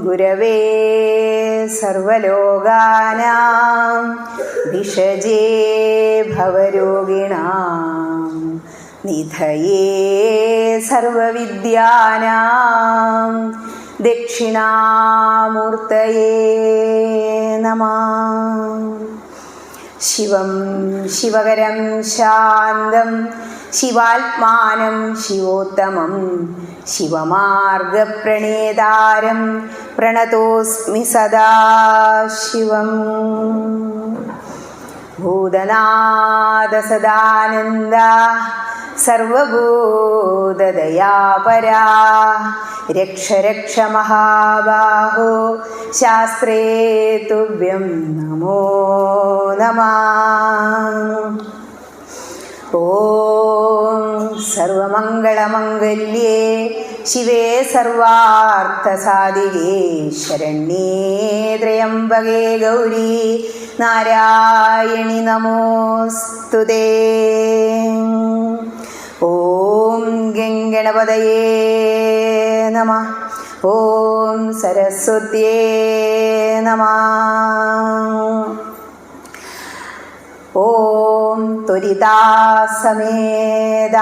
ഗുരവേ സർവലോകാനാം ഭിഷജേ ഭവരോഗിണാം നിധയേ സർവവിദ്യാനാം ദക്ഷിണാമൂർത്തയേ നമഃ. ശിവം ശിവകരം ശാന്തം ശിവാത്മാനം ശിവോത്തമം ശിവമാർഗപ്രണേതാരം പ്രണതോസ്മി സദാശിവം. ഭൂതനാഥ സദാനന്ദ സർവഭൂതദയാപരാ രക്ഷ രക്ഷ മഹാബാഹോ ശാസ്ത്രേ തുഭ്യം നമോ നമഃ. ഓം സർവമംഗളമംഗല്യേ ശിവേ സർവാർത്ഥസാധികേ ശരണ്യേ ത്രയംബകേ ഗൗരി നാരായണി നമോസ്തുതേ. ഓം ഗംഗണപതയേ നമഃ. ഓം സരസ്വത്യേ നമഃ. ഓം ത്വരിതാസമേത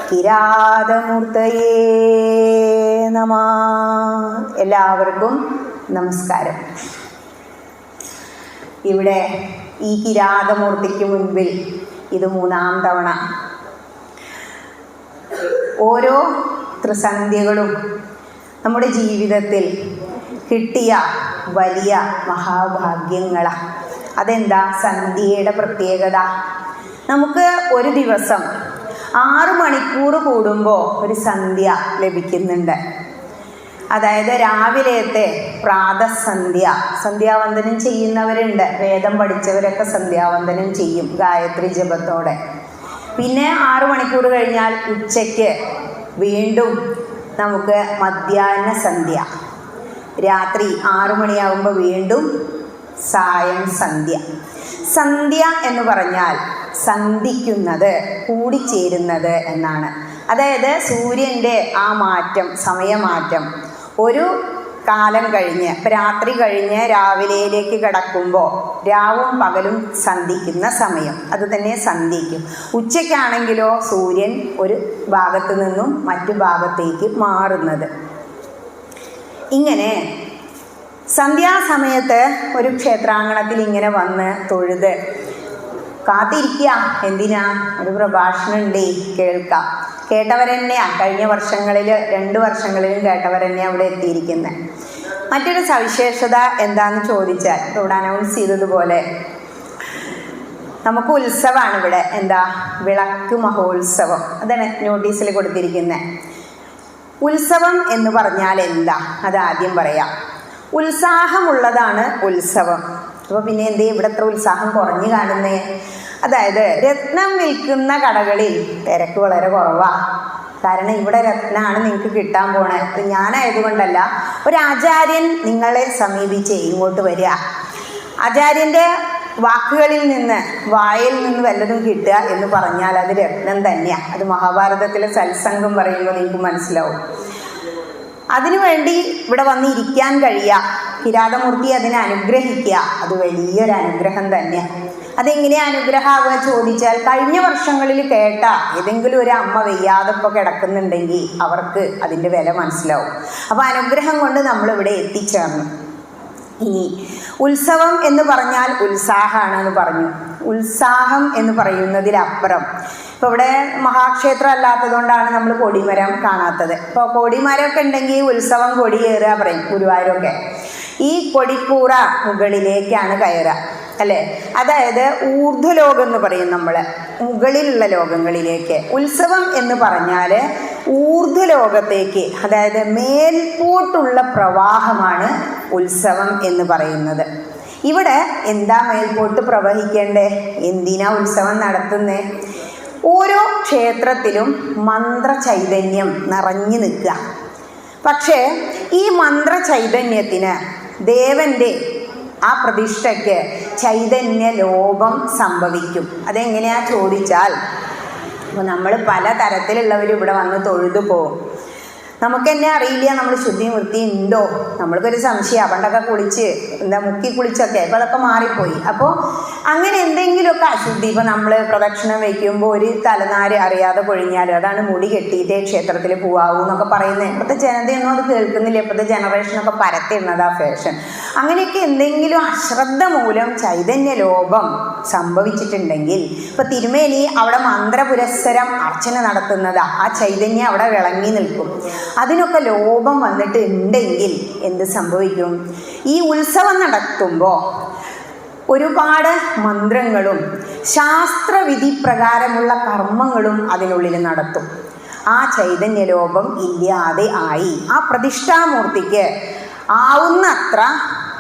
കിരാതമൂർത്തയേ നമഃ. എല്ലാവർക്കും നമസ്കാരം. ഇവിടെ ഈ കിരാതമൂർത്തിക്ക് മുൻപിൽ ഇത് 3-ാം തവണ. ഓരോ ത്രിസന്ധ്യകളും നമ്മുടെ ജീവിതത്തിൽ കിട്ടിയ വലിയ മഹാഭാഗ്യങ്ങളാണ്. അതെന്താ സന്ധ്യയുടെ പ്രത്യേകത? നമുക്ക് ഒരു ദിവസം 6 മണിക്കൂർ കൂടുമ്പോൾ ഒരു സന്ധ്യ ലഭിക്കുന്നുണ്ട്. അതായത് രാവിലത്തെ പ്രാതസന്ധ്യ, സന്ധ്യാവന്ദനം ചെയ്യുന്നവരുണ്ട്. വേദം പഠിച്ചവരൊക്കെ സന്ധ്യാവന്ദനം ചെയ്യും ഗായത്രി ജപത്തോടെ. പിന്നെ 6 മണിക്കൂർ കഴിഞ്ഞാൽ ഉച്ചയ്ക്ക് വീണ്ടും നമുക്ക് മധ്യാഹ്ന സന്ധ്യ. രാത്രി 6 മണിയാകുമ്പോൾ വീണ്ടും സായം സന്ധ്യ. സന്ധ്യ എന്ന് പറഞ്ഞാൽ സന്ധിക്കുന്നത്, കൂടിച്ചേരുന്നത് എന്നാണ്. അതായത് സൂര്യൻ്റെ ആ മാറ്റം, സമയമാറ്റം ഒരു കാലം കഴിഞ്ഞ്, ഇപ്പം രാത്രി കഴിഞ്ഞ് രാവിലെയിലേക്ക് കിടക്കുമ്പോൾ രാവും പകലും സന്ധിക്കുന്ന സമയം, അത് തന്നെ സന്ധിക്കും. ഉച്ചയ്ക്കാണെങ്കിലോ സൂര്യൻ ഒരു ഭാഗത്ത് നിന്നും മറ്റു ഭാഗത്തേക്ക് മാറുന്നത്. ഇങ്ങനെ സന്ധ്യാസമയത്ത് ഒരു ക്ഷേത്രാങ്കണത്തിൽ ഇങ്ങനെ വന്ന് തൊഴുത് കാത്തിരിക്കുക. എന്തിനാ? ഒരു പ്രഭാഷണം ഉണ്ടേ, കേൾക്കാം. കേട്ടവരെന്നെയാണ് കഴിഞ്ഞ വർഷങ്ങളിൽ 2 വർഷങ്ങളിലും കേട്ടവരെന്നെ അവിടെ എത്തിയിരിക്കുന്നത്. മറ്റൊരു സവിശേഷത എന്താണെന്ന് ചോദിച്ചാൽ, ഇവിടെ അനൗൺസ് ചെയ്തതുപോലെ നമുക്ക് ഉത്സവമാണ് ഇവിടെ. എന്താ? വിളക്ക് മഹോത്സവം. അതാണ് നോട്ടീസിൽ കൊടുത്തിരിക്കുന്നത്. ഉത്സവം എന്ന് പറഞ്ഞാൽ എന്താ? അത് ആദ്യം പറയാം. ഉത്സാഹമുള്ളതാണ് ഉത്സവം. അപ്പോൾ പിന്നെ എന്തേ ഇവിടെ എത്ര ഉത്സാഹം കുറഞ്ഞു കാണുന്നേ? അതായത് രത്നം വിൽക്കുന്ന കടകളിൽ തിരക്ക് വളരെ കുറവാണ്. കാരണം ഇവിടെ രത്നമാണ് നിങ്ങൾക്ക് കിട്ടാൻ പോണേ. ഞാനായതുകൊണ്ടല്ല, ഒരു ആചാര്യൻ നിങ്ങളെ സമീപിച്ച് ഇങ്ങോട്ട് വരിക, ആചാര്യൻ്റെ വാക്കുകളിൽ നിന്ന്, വായിൽ നിന്ന് വല്ലതും കിട്ടുക എന്ന് പറഞ്ഞാൽ അത് രത്നം തന്നെയാണ്. അത് മഹാഭാരതത്തിലെ സത്സംഗം പറയുമ്പോൾ നിങ്ങൾക്ക് മനസ്സിലാവും. അതിനുവേണ്ടി ഇവിടെ വന്നിരിക്കാൻ കഴിയുക, കിരാതമൂർത്തി അതിനെ അനുഗ്രഹിക്കുക, അത് വലിയൊരു അനുഗ്രഹം തന്നെയാണ്. അതെങ്ങനെയാണ് അനുഗ്രഹമാവുക ചോദിച്ചാൽ, കഴിഞ്ഞ വർഷങ്ങളിൽ കേട്ട ഏതെങ്കിലും ഒരു അമ്മ വയ്യാതെ ഇപ്പോൾ കിടക്കുന്നുണ്ടെങ്കിൽ അവർക്ക് അതിൻ്റെ വില മനസ്സിലാവും. അപ്പോൾ അനുഗ്രഹം കൊണ്ട് നമ്മളിവിടെ എത്തിച്ചേർന്നു. ഇനി ഉത്സവം എന്ന് പറഞ്ഞാൽ ഉത്സാഹമാണെന്ന് പറഞ്ഞു. ഉത്സാഹം എന്ന് പറയുന്നതിലപ്പുറം, ഇപ്പോൾ ഇവിടെ മഹാക്ഷേത്രം അല്ലാത്തതുകൊണ്ടാണ് നമ്മൾ കൊടിമരം കാണാത്തത്. ഇപ്പോൾ കൊടിമരമൊക്കെ ഉണ്ടെങ്കിൽ ഉത്സവം കൊടിയേറുക പറയും ഗുരുവായൂരൊക്കെ. ഈ കൊടിക്കൂറ മുകളിലേക്കാണ് കയറുക, അല്ലേ? അതായത് ഊർധ്വലോകം എന്ന് പറയും നമ്മൾ, മുകളിലുള്ള ലോകങ്ങളിലേക്ക്. ഉത്സവം എന്ന് പറഞ്ഞാൽ ഊർധ്വലോകത്തേക്ക്, അതായത് മേൽപോട്ടുള്ള പ്രവാഹമാണ് ഉത്സവം എന്ന് പറയുന്നത്. ഇവിടെ എന്താ മേൽപോട്ട് പ്രവഹിക്കേണ്ടേ? എന്തിനാ ഉത്സവം നടത്തുന്നേ? ഓരോ ക്ഷേത്രത്തിലും മന്ത്രചൈതന്യം നിറഞ്ഞു നിൽക്കുക. പക്ഷേ ഈ മന്ത്രചൈതന്യത്തിന് ദേവൻ്റെ ആ പ്രതിഷ്ഠയ്ക്ക് ചൈതന്യ ലോപം സംഭവിക്കും. അതെങ്ങനെയാ ചോദിച്ചാൽ, അപ്പോൾ നമ്മൾ പല തരത്തിലുള്ളവർ ഇവിടെ വന്ന് തൊഴുതു പോകും. നമുക്ക് തന്നെ അറിയില്ല നമ്മൾ ശുദ്ധിയും വൃത്തിയും ഉണ്ടോ. നമ്മൾക്കൊരു സംശയം. പണ്ടൊക്കെ കുളിച്ച് മുക്കി കുളിച്ചൊക്കെ ഇപ്പോൾ അതൊക്കെ മാറിപ്പോയി. അപ്പോൾ അങ്ങനെ എന്തെങ്കിലുമൊക്കെ അശുദ്ധി, ഇപ്പോൾ നമ്മൾ പ്രദക്ഷിണം വയ്ക്കുമ്പോൾ ഒരു തലനാര് അറിയാതെ പൊഴിഞ്ഞാൽ അതാണ് മുടി കെട്ടിയിട്ടേ ക്ഷേത്രത്തിൽ പോവാവൂ എന്നൊക്കെ പറയുന്നത്. ഇപ്പോഴത്തെ ജനതയൊന്നും അത് കേൾക്കുന്നില്ല. ഇപ്പോഴത്തെ ജനറേഷനൊക്കെ പരത്തിടുന്നത് ആ ഫാഷൻ. അങ്ങനെയൊക്കെ എന്തെങ്കിലും അശ്രദ്ധ മൂലം ചൈതന്യ ലോപം സംഭവിച്ചിട്ടുണ്ടെങ്കിൽ, ഇപ്പോൾ തിരുമേനി അവിടെ മന്ത്രപുരസ്സരം അർച്ചന നടത്തുന്നതാ, ആ ചൈതന്യം അവിടെ വിളങ്ങി നിൽക്കും. അതിനൊക്കെ ലോപം വന്നിട്ട് ഉണ്ടെങ്കിൽ എന്ത് സംഭവിക്കും? ഈ ഉത്സവം നടത്തുമ്പോൾ ഒരുപാട് മന്ത്രങ്ങളും ശാസ്ത്രവിധി പ്രകാരമുള്ള കർമ്മങ്ങളും അതിനുള്ളിൽ നടത്തും. ആ ചൈതന്യലോപം ഇല്ലാതെ ആയി ആ പ്രതിഷ്ഠാമൂർത്തിക്ക് ആവുന്നത്ര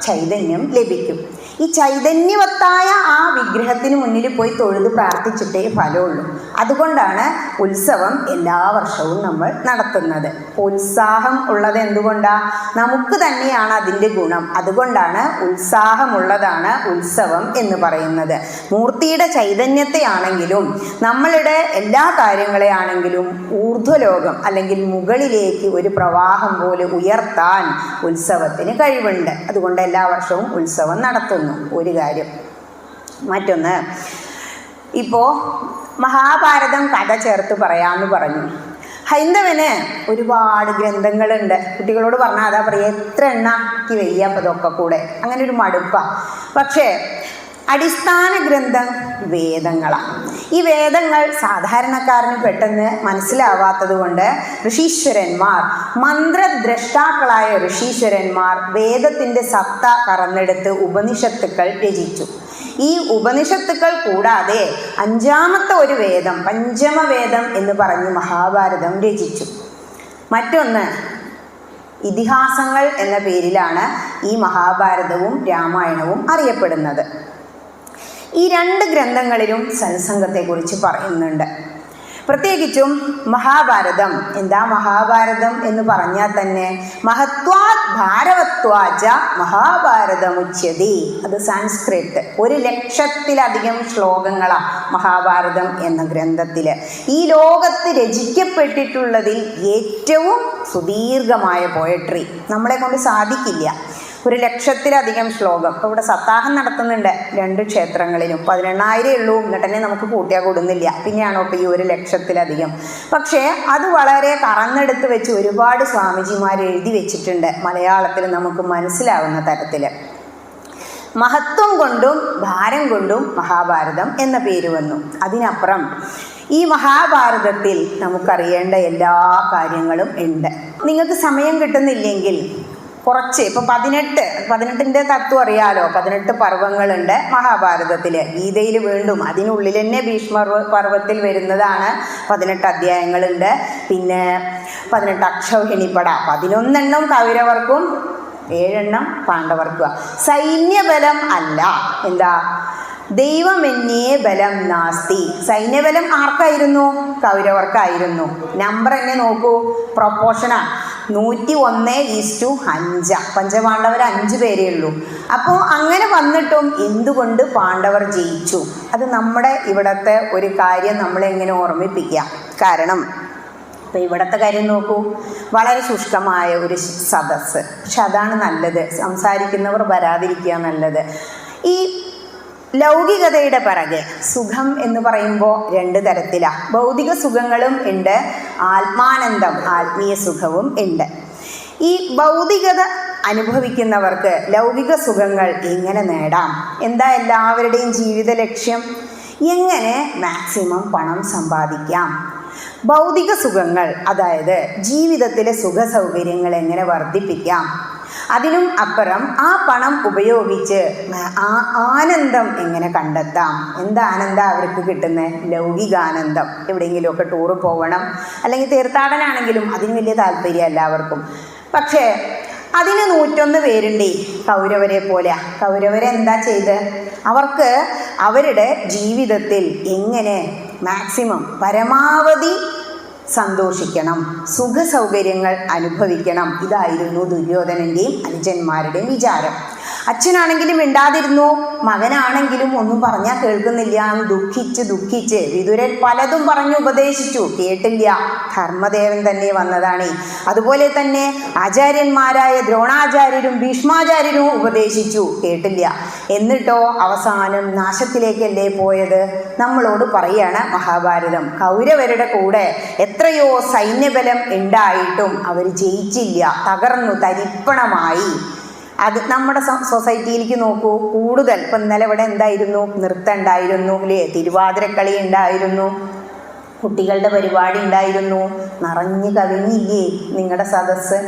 ചൈതന്യം ലഭിക്കും. ഈ ചൈതന്യവത്തായ ആ വിഗ്രഹത്തിന് മുന്നിൽ പോയി തൊഴുത് പ്രാർത്ഥിച്ചിട്ടേ ഫലമുള്ളൂ. അതുകൊണ്ടാണ് ഉത്സവം എല്ലാ വർഷവും നമ്മൾ നടത്തുന്നത്. ഉത്സാഹം ഉള്ളത് എന്തുകൊണ്ടാണ്? നമുക്ക് തന്നെയാണ് അതിൻ്റെ ഗുണം. അതുകൊണ്ടാണ് ഉത്സാഹമുള്ളതാണ് ഉത്സവം എന്ന് പറയുന്നത്. മൂർത്തിയുടെ ചൈതന്യത്തെ ആണെങ്കിലും നമ്മളുടെ എല്ലാ കാര്യങ്ങളെ ആണെങ്കിലും ഊർധ്വലോകം അല്ലെങ്കിൽ മുകളിലേക്ക് ഒരു പ്രവാഹം പോലെ ഉയർത്താൻ ഉത്സവത്തിന് കഴിവുണ്ട്. അതുകൊണ്ട് എല്ലാ വർഷവും ഉത്സവം നടത്തുന്നു. ഒരു കാര്യം. മറ്റൊന്ന്, ഇപ്പോൾ മഹാഭാരതം കഥ ചേർത്ത് പറയാമെന്ന് പറഞ്ഞു. ഹൈന്ദവന് ഒരുപാട് ഗ്രന്ഥങ്ങളുണ്ട്. കുട്ടികളോട് പറഞ്ഞാൽ അതാ പറയുക, എത്ര എണ്ണാക്കി വയ്യ അപ്പോൾ ഇതൊക്കെ കൂടെ, അങ്ങനെ ഒരു മടുപ്പാണ്. പക്ഷേ അടിസ്ഥാന ഗ്രന്ഥം വേദങ്ങളാണ്. ഈ വേദങ്ങൾ സാധാരണക്കാരന് പെട്ടെന്ന് മനസ്സിലാവാത്തത് കൊണ്ട് ഋഷീശ്വരന്മാർ, മന്ത്രദ്രഷ്ടാക്കളായ ഋഷീശ്വരന്മാർ വേദത്തിൻ്റെ സത്ത കറന്നെടുത്ത് ഉപനിഷത്തുക്കൾ രചിച്ചു. ഈ ഉപനിഷത്തുക്കൾ കൂടാതെ അഞ്ചാമത്തെ ഒരു വേദം, പഞ്ചമവേദം എന്ന് പറഞ്ഞ് മഹാഭാരതം രചിച്ചു. മറ്റൊന്ന് ഇതിഹാസങ്ങൾ എന്ന പേരിലാണ് ഈ മഹാഭാരതവും രാമായണവും അറിയപ്പെടുന്നത്. ഈ രണ്ട് ഗ്രന്ഥങ്ങളിലും സത്സംഗത്തെക്കുറിച്ച് പറയുന്നുണ്ട്. പ്രത്യേകിച്ചും മഹാഭാരതം. എന്താ മഹാഭാരതം എന്ന് പറഞ്ഞാൽ തന്നെ മഹത്വാത് ഭാരവത്വാച മഹാഭാരതമുച്യതി. അത് സാൻസ്ക്രിറ്റ്. 100,000-ലധികം ശ്ലോകങ്ങളാണ് മഹാഭാരതം എന്ന ഗ്രന്ഥത്തിൽ. ഈ ലോകത്ത് രചിക്കപ്പെട്ടിട്ടുള്ളതിൽ ഏറ്റവും സുദീർഘമായ പോയട്രി നമ്മളെ കൊണ്ട് സാധിക്കില്ല. 100,000-ലധികം ശ്ലോകം. ഇപ്പോൾ ഇവിടെ സപ്താഹം നടത്തുന്നുണ്ട് 2 ക്ഷേത്രങ്ങളിലും. 18,000 ഉള്ളൂ. എന്നിട്ട് തന്നെ നമുക്ക് കൂട്ടിയാൽ കൂടുന്നില്ല. പിന്നെയാണോ ഇപ്പോൾ ഈ 1,00,000-ലധികം? പക്ഷേ അത് വളരെ കറന്നെടുത്ത് വെച്ച് ഒരുപാട് സ്വാമിജിമാർ എഴുതി വെച്ചിട്ടുണ്ട് മലയാളത്തിൽ നമുക്ക് മനസ്സിലാവുന്ന തരത്തിൽ. മഹത്വം കൊണ്ടും ഭാരം കൊണ്ടും മഹാഭാരതം എന്ന പേര് വന്നു. അതിനപ്പുറം ഈ മഹാഭാരതത്തിൽ നമുക്കറിയേണ്ട എല്ലാ കാര്യങ്ങളും ഉണ്ട്. നിങ്ങൾക്ക് സമയം കിട്ടുന്നില്ലെങ്കിൽ കുറച്ച്, ഇപ്പോൾ 18ൻ്റെ തത്വം അറിയാലോ. 18 പർവ്വങ്ങളുണ്ട് മഹാഭാരതത്തിൽ. ഗീതയിൽ വീണ്ടും അതിനുള്ളിൽ തന്നെ ഭീഷ്മ പർവ്വത്തിൽ വരുന്നതാണ് 18 അധ്യായങ്ങളുണ്ട്. പിന്നെ 18 അക്ഷൗഹിണിപ്പട, 11 കൗരവർക്കും 7 പാണ്ഡവർക്കും. സൈന്യബലം അല്ല, എന്താ ദൈവമെന്നേ ബലം നാസ്തി. സൈന്യബലം ആർക്കായിരുന്നു? കൗരവർക്കായിരുന്നു. നമ്പർ എന്നെ നോക്കൂ, പ്രൊപ്പോർഷനാണ്. 101:5. പഞ്ചപാണ്ഡവർ 5 പേരേ ഉള്ളൂ. അപ്പോൾ അങ്ങനെ വന്നിട്ടും എന്തുകൊണ്ട് പാണ്ഡവർ ജയിച്ചു? അത് നമ്മുടെ ഇവിടുത്തെ ഒരു കാര്യം നമ്മളെങ്ങനെ ഓർമ്മിപ്പിക്കാം. കാരണം ഇപ്പോൾ ഇവിടുത്തെ കാര്യം നോക്കൂ, വളരെ ശുഷ്കമായ ഒരു സദസ്സ്. പക്ഷെ അതാണ് നല്ലത്. സംസാരിക്കുന്നവർ വരാതിരിക്കുക നല്ലത്. ഈ ലൗകികതയുടെ പിറകെ സുഖം എന്ന് പറയുമ്പോൾ 2 തരത്തിലാണ്. ഭൗതിക സുഖങ്ങളും ഉണ്ട്, ആത്മാനന്ദം, ആത്മീയ സുഖവും ഉണ്ട്. ഈ ഭൗതികത അനുഭവിക്കുന്നവർക്ക് ലൗകിക സുഖങ്ങൾ എങ്ങനെ നേടാം? എന്താ എല്ലാവരുടെയും ജീവിത ലക്ഷ്യം? എങ്ങനെ മാക്സിമം പണം സമ്പാദിക്കാം? ഭൗതിക സുഖങ്ങൾ, അതായത് ജീവിതത്തിലെ സുഖ സൗകര്യങ്ങൾ എങ്ങനെ വർദ്ധിപ്പിക്കാം? അതിനും അപ്പുറം ആ പണം ഉപയോഗിച്ച് ആ ആനന്ദം എങ്ങനെ കണ്ടെത്താം? എന്താ ആനന്ദം അവർക്ക് കിട്ടുന്നത്? ലൗകികാനന്ദം. എവിടെയെങ്കിലുമൊക്കെ ടൂറ് പോകണം, അല്ലെങ്കിൽ തീർത്ഥാടനമാണെങ്കിലും അതിന് വലിയ താല്പര്യം എല്ലാവർക്കും. പക്ഷേ അതിന് 101 പേരുണ്ടേ കൗരവരെ പോലെ. കൗരവരെന്താ ചെയ്ത്? അവർക്ക് അവരുടെ ജീവിതത്തിൽ എങ്ങനെ മാക്സിമം പരമാവധി സന്തോഷിക്കണം, സുഖ സൗകര്യങ്ങൾ അനുഭവിക്കണം, ഇതായിരുന്നു ദുര്യോധനൻ്റെയും അനുജന്മാരുടെയും വിചാരം. അച്ഛനാണെങ്കിലും മിണ്ടാതിരുന്നു, മകനാണെങ്കിലും ഒന്നും പറഞ്ഞാൽ കേൾക്കുന്നില്ല. ദുഃഖിച്ച് വിതുരൻ പലതും പറഞ്ഞു ഉപദേശിച്ചു, കേട്ടില്ല. ധർമ്മദേവൻ തന്നെ വന്നതാണ്. അതുപോലെ തന്നെ ആചാര്യന്മാരായ ദ്രോണാചാര്യരും ഭീഷ്മാചാര്യരും ഉപദേശിച്ചു, കേട്ടില്ല. എന്നിട്ടോ അവസാനം നാശത്തിലേക്കല്ലേ പോയത്? നമ്മളോട് പറയാണ് മഹാഭാരതം. കൗരവരുടെ കൂടെ എത്രയോ സൈന്യബലം ഉണ്ടായിട്ടും അവർ ജയിച്ചില്ല, തകർന്നു തരിപ്പണമായി. അത് നമ്മുടെ സൊസൈറ്റിയിലേക്ക് നോക്കൂ. കൂടുതൽ ഇപ്പം ഇന്നലെ ഇവിടെ എന്തായിരുന്നു? നൃത്തം ഉണ്ടായിരുന്നു അല്ലേ, തിരുവാതിരക്കളി ഉണ്ടായിരുന്നു, കുട്ടികളുടെ പരിപാടി ഉണ്ടായിരുന്നു, നിറഞ്ഞു കവിഞ്ഞില്ലേ നിങ്ങളുടെ സദസ്സ്?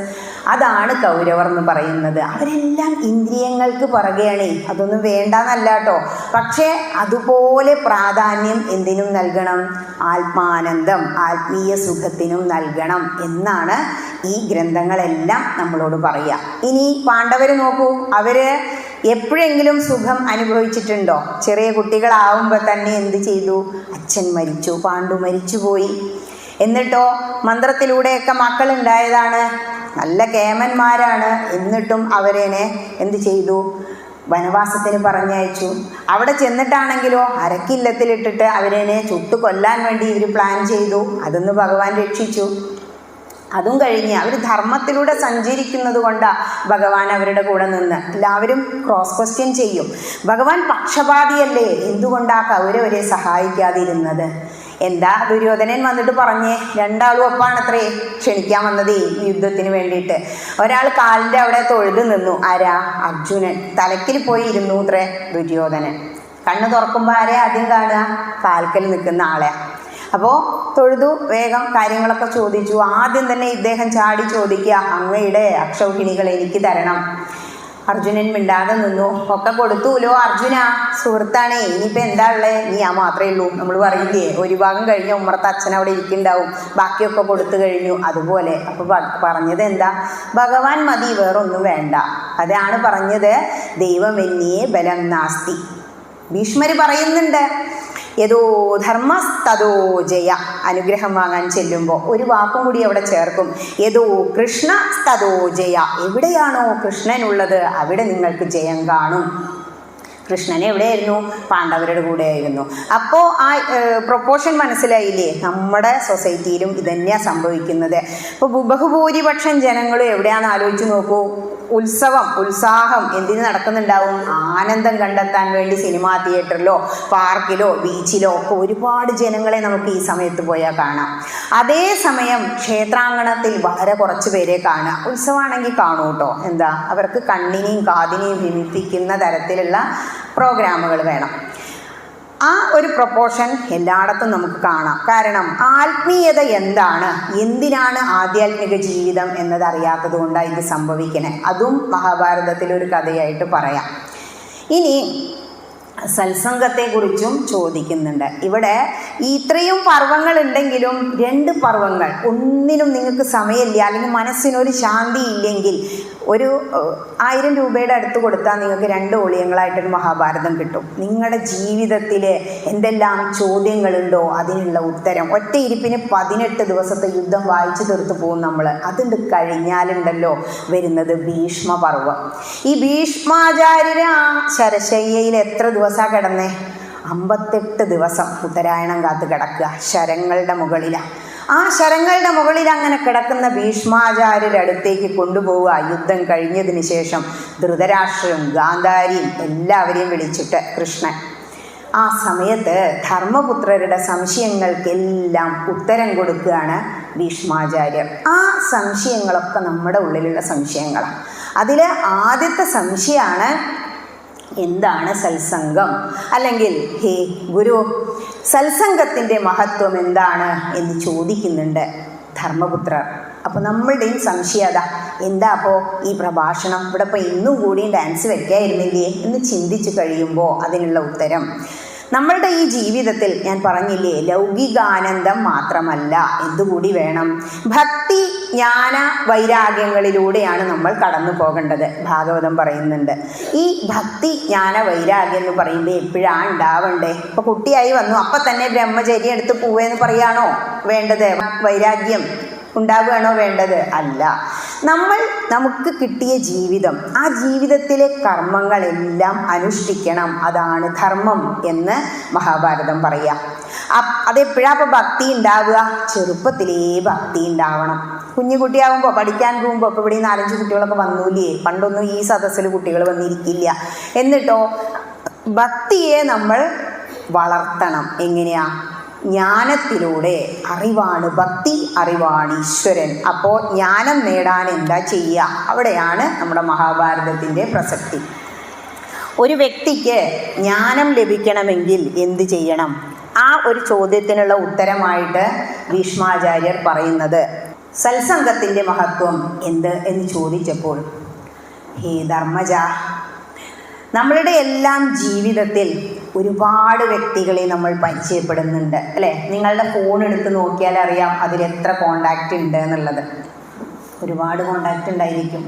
അതാണ് കൗരവർ എന്ന് പറയുന്നത്. അവരെല്ലാം ഇന്ദ്രിയങ്ങൾക്ക് പുറകെയാണ്. അതൊന്നും വേണ്ടെന്നല്ല കേട്ടോ. പക്ഷേ അതുപോലെ പ്രാധാന്യം എന്തിനും നൽകണം? ആത്മാനന്ദം, ആത്മീയ സുഖത്തിനും നൽകണം എന്നാണ് ഈ ഗ്രന്ഥങ്ങളെല്ലാം നമ്മളോട് പറയുക. ഇനി പാണ്ഡവർ നോക്കൂ, അവര് എപ്പോഴെങ്കിലും സുഖം അനുഭവിച്ചിട്ടുണ്ടോ? ചെറിയ കുട്ടികളാവുമ്പോൾ തന്നെ എന്ത് ചെയ്തു? അച്ഛൻ മരിച്ചു, പാണ്ഡു മരിച്ചുപോയി. എന്നിട്ടോ മന്ത്രത്തിലൂടെയൊക്കെ മക്കളുണ്ടായതാണ്, നല്ല കേമന്മാരാണ്. എന്നിട്ടും അവരെന്നെ എന്ത് ചെയ്തു? വനവാസത്തിന് പറഞ്ഞയച്ചു. അവിടെ ചെന്നിട്ടാണെങ്കിലോ അരക്കില്ലത്തിലിട്ടിട്ട് അവരെന്നെ ചുട്ടു കൊല്ലാൻ വേണ്ടി ഇവർ പ്ലാൻ ചെയ്തു. അതൊന്ന് ഭഗവാൻ രക്ഷിച്ചു. അതും കഴിഞ്ഞ് അവർ ധർമ്മത്തിലൂടെ സഞ്ചരിക്കുന്നത് കൊണ്ടാണ് ഭഗവാൻ അവരുടെ കൂടെ നിന്ന്. എല്ലാവരും ക്രോസ് ക്വസ്റ്റ്യൻ ചെയ്യും, ഭഗവാൻ പക്ഷപാതിയല്ലേ, എന്തുകൊണ്ടാണ് കൗരവരെ സഹായിക്കാതിരുന്നത്? എന്താ ദുര്യോധനൻ വന്നിട്ട് പറഞ്ഞേ? രണ്ടാളും ഒപ്പാണത്രേ ക്ഷണിക്കാൻ വന്നതേ യുദ്ധത്തിന് വേണ്ടിയിട്ട്. ഒരാൾ കാലിൻ്റെ അവിടെ തൊഴുത് നിന്നു. ആരാ? അർജുനൻ. തലക്കിൽ പോയി ഇരുന്നു അത്രേ ദുര്യോധനൻ. കണ്ണ് തുറക്കുമ്പോൾ ആരെ ആദ്യം കാണുക? കാൽക്കൽ നിൽക്കുന്ന ആളെ. അപ്പോൾ തൊഴുതു, വേഗം കാര്യങ്ങളൊക്കെ ചോദിച്ചു. ആദ്യം തന്നെ ഇദ്ദേഹം ചാടി ചോദിക്കുക, അങ്ങയുടെ അക്ഷൗഹിണികൾ എനിക്ക് തരണം. അർജുനൻ മിണ്ടാതെ നിന്നു. ഒക്കെ കൊടുത്തുല്ലോ അർജുന, സുഹൃത്താണേ, ഇനിയിപ്പോൾ എന്താ ഉള്ളത്? നീ ആ മാത്രമേ ഉള്ളൂ. നമ്മൾ പറയില്ലേ, ഒരു ഭാഗം കഴിഞ്ഞ ഉമ്മറത്ത് അച്ഛൻ അവിടെ ഇരിക്കുന്നുണ്ടാവും, ബാക്കിയൊക്കെ കൊടുത്തു കഴിഞ്ഞു. അതുപോലെ അപ്പോൾ പറഞ്ഞത് എന്താ? ഭഗവാൻ മതി, വേറൊന്നും വേണ്ട. അതാണ് പറഞ്ഞത്, ദൈവമെന്നേ ബലം നാസ്തി. ഭീഷ്മർ പറയുന്നുണ്ട്, യതോ ധർമ്മസ്തതോ ജയ. അനുഗ്രഹം വാങ്ങാൻ ചെല്ലുമ്പോൾ ഒരു വാക്കും കൂടി അവിടെ ചേർക്കും, യതോ കൃഷ്ണ സ്തതോ ജയ. എവിടെയാണോ കൃഷ്ണനുള്ളത് അവിടെ നിങ്ങൾക്ക് ജയം കാണും. കൃഷ്ണൻ എവിടെയായിരുന്നു? പാണ്ഡവരുടെ കൂടെയായിരുന്നു. അപ്പോൾ ആ പ്രൊപ്പോർഷൻ മനസ്സിലായില്ലേ? നമ്മുടെ സൊസൈറ്റിയിലും ഇതന്നെയാണ് സംഭവിക്കുന്നത്. ഇപ്പോൾ ബഹുഭൂരിപക്ഷം ജനങ്ങളും എവിടെയാണെന്ന് ആലോചിച്ച് നോക്കൂ. ഉത്സാഹം എന്തിനു നടക്കുന്നുണ്ടാവും? ആനന്ദം കണ്ടെത്താൻ വേണ്ടി സിനിമാ തിയേറ്ററിലോ പാർക്കിലോ ബീച്ചിലോ ഒക്കെ ഒരുപാട് ജനങ്ങളെ നമുക്ക് ഈ സമയത്ത് പോയാൽ കാണാം. അതേസമയം ക്ഷേത്രാങ്കണത്തിൽ വളരെ കുറച്ച് പേരെ കാണാം. ഉത്സവമാണെങ്കിൽ കാണൂ കേട്ടോ. എന്താ? അവർക്ക് കണ്ണിനെയും കാതിനെയും ഭ്രമിപ്പിക്കുന്ന തരത്തിലുള്ള പ്രോഗ്രാമുകൾ വേണം. ആ ഒരു പ്രൊപ്പോർഷൻ എല്ലായിടത്തും നമുക്ക് കാണാം. കാരണം ആത്മീയത എന്താണ്, എന്തിനാണ് ആധ്യാത്മിക ജീവിതം എന്നതറിയാത്തത് കൊണ്ടാണ് ഇത് സംഭവിക്കണേ. അതും മഹാഭാരതത്തിലൊരു കഥയായിട്ട് പറയാം. ഇനി സത്സംഗത്തെക്കുറിച്ചും ചോദിക്കുന്നുണ്ട്. ഇവിടെ ഇത്രയും പർവ്വങ്ങൾ ഉണ്ടെങ്കിലും 2 പർവ്വങ്ങൾ, ഒന്നിനും നിങ്ങൾക്ക് സമയമില്ല, അല്ലെങ്കിൽ മനസ്സിനൊരു ശാന്തി ഇല്ലെങ്കിൽ ഒരു 1000 രൂപയുടെ അടുത്ത് കൊടുത്താൽ നിങ്ങൾക്ക് 2 ഓളിയങ്ങളായിട്ടൊരു മഹാഭാരതം കിട്ടും. നിങ്ങളുടെ ജീവിതത്തിൽ എന്തെല്ലാം ചോദ്യങ്ങളുണ്ടോ അതിനുള്ള ഉത്തരം ഒറ്റ ഇരിപ്പിന് 18 ദിവസത്തെ യുദ്ധം വായിച്ചു തീർത്ത് പോകും നമ്മൾ. അതുണ്ട് കഴിഞ്ഞാലുണ്ടല്ലോ വരുന്നത് ഭീഷ്മപർവ്വം. ഈ ഭീഷ്മാചാര്യർ ആ ശരശയ്യയിൽ എത്ര ദിവസമാണ് കിടന്നേ? 58 ദിവസം ഉത്തരായണം കാത്ത് കിടക്കുക ശരങ്ങളുടെ മുകളിലാണ്. ആ ശരങ്ങളുടെ മുകളിൽ അങ്ങനെ കിടക്കുന്ന ഭീഷ്മാചാര്യരുടെ അടുത്തേക്ക് കൊണ്ടുപോവുക. യുദ്ധം കഴിഞ്ഞതിന് ശേഷം ധൃതരാഷ്ട്രവും ഗാന്ധാരിയും എല്ലാവരെയും വിളിച്ചിട്ട് കൃഷ്ണൻ. ആ സമയത്ത് ധർമ്മപുത്രരുടെ സംശയങ്ങൾക്കെല്ലാം ഉത്തരം കൊടുക്കുകയാണ് ഭീഷ്മാചാര്യർ. ആ സംശയങ്ങളൊക്കെ നമ്മുടെ ഉള്ളിലുള്ള സംശയങ്ങളാണ്. അതിൽ ആദ്യത്തെ സംശയമാണ്, എന്താണ് സത്സംഗം? അല്ലെങ്കിൽ ഹേ ഗുരു, സത്സംഗത്തിൻ്റെ മഹത്വം എന്താണ് എന്ന് ചോദിക്കുന്നുണ്ട് ധർമ്മപുത്രർ. അപ്പോൾ നമ്മളുടെയും സംശയത എന്താ? അപ്പോൾ ഈ പ്രഭാഷണം ഇവിടെ ഇപ്പോൾ ഇന്നും കൂടിയും ഡാൻസ് വെക്കായിരുന്നില്ലേ എന്ന് ചിന്തിച്ച് കഴിയുമ്പോൾ അതിനുള്ള ഉത്തരം, നമ്മളുടെ ഈ ജീവിതത്തിൽ ഞാൻ പറഞ്ഞില്ലേ, ലൗകികാനന്ദം മാത്രമല്ല, എന്തുകൂടി വേണം? ഭക്തി ജ്ഞാന വൈരാഗ്യങ്ങളിലൂടെയാണ് നമ്മൾ കടന്നു പോകേണ്ടത്. ഭാഗവതം പറയുന്നുണ്ട്. ഈ ഭക്തി ജ്ഞാന വൈരാഗ്യം എന്ന് പറയുമ്പോൾ എപ്പോഴാണ് ഉണ്ടാവണ്ടേ? ഇപ്പൊ കുട്ടിയായി വന്നു അപ്പം തന്നെ ബ്രഹ്മചര്യം എടുത്ത് പോവുകയെന്ന് പറയാണോ വേണ്ടത്? വൈരാഗ്യം ഉണ്ടാവുകയാണോ വേണ്ടത്? അല്ല. നമുക്ക് കിട്ടിയ ജീവിതം, ആ ജീവിതത്തിലെ കർമ്മങ്ങളെല്ലാം അനുഷ്ഠിക്കണം. അതാണ് ധർമ്മം എന്ന് മഹാഭാരതം പറയാം. അതെപ്പോഴാ അപ്പോൾ ഭക്തി ഉണ്ടാവുക? ചെറുപ്പത്തിലേ ഭക്തി ഉണ്ടാവണം. കുഞ്ഞു കുട്ടിയാകുമ്പോൾ പഠിക്കാൻ പോകുമ്പോൾ ഇപ്പോൾ ഇവിടെ 4-5 കുട്ടികളൊക്കെ വന്നൂലേ? പണ്ടൊന്നും ഈ സദസ്സിൽ കുട്ടികൾ വന്നിരിക്കില്ല. എന്നിട്ടോ ഭക്തിയെ നമ്മൾ വളർത്തണം. എങ്ങനെയാ? ജ്ഞാനത്തിലൂടെ. അറിവാണ് ഭക്തി, അറിവാണ് ഈശ്വരൻ. അപ്പോൾ ജ്ഞാനം നേടാൻ എന്താ ചെയ്യുക? അവിടെയാണ് നമ്മുടെ മഹാഭാരതത്തിൻ്റെ പ്രസക്തി. ഒരു വ്യക്തിക്ക് ജ്ഞാനം ലഭിക്കണമെങ്കിൽ എന്ത് ചെയ്യണം? ആ ഒരു ചോദ്യത്തിനുള്ള ഉത്തരമായിട്ട് ഭീഷ്മാചാര്യർ പറയുന്നത്, സത്സംഗത്തിൻ്റെ മഹത്വം എന്ത് എന്ന് ചോദിച്ചപ്പോൾ, ഹേ ധർമ്മജ, നമ്മളുടെ എല്ലാം ജീവിതത്തിൽ ഒരുപാട് വ്യക്തികളെ നമ്മൾ പരിചയപ്പെടുന്നുണ്ട് അല്ലേ? നിങ്ങളുടെ ഫോൺ എടുത്ത് നോക്കിയാൽ അറിയാം അതിലെത്ര കോണ്ടാക്റ്റ് ഉണ്ട് എന്നുള്ളത്. ഒരുപാട് കോണ്ടാക്റ്റ് ഉണ്ടായിരിക്കും.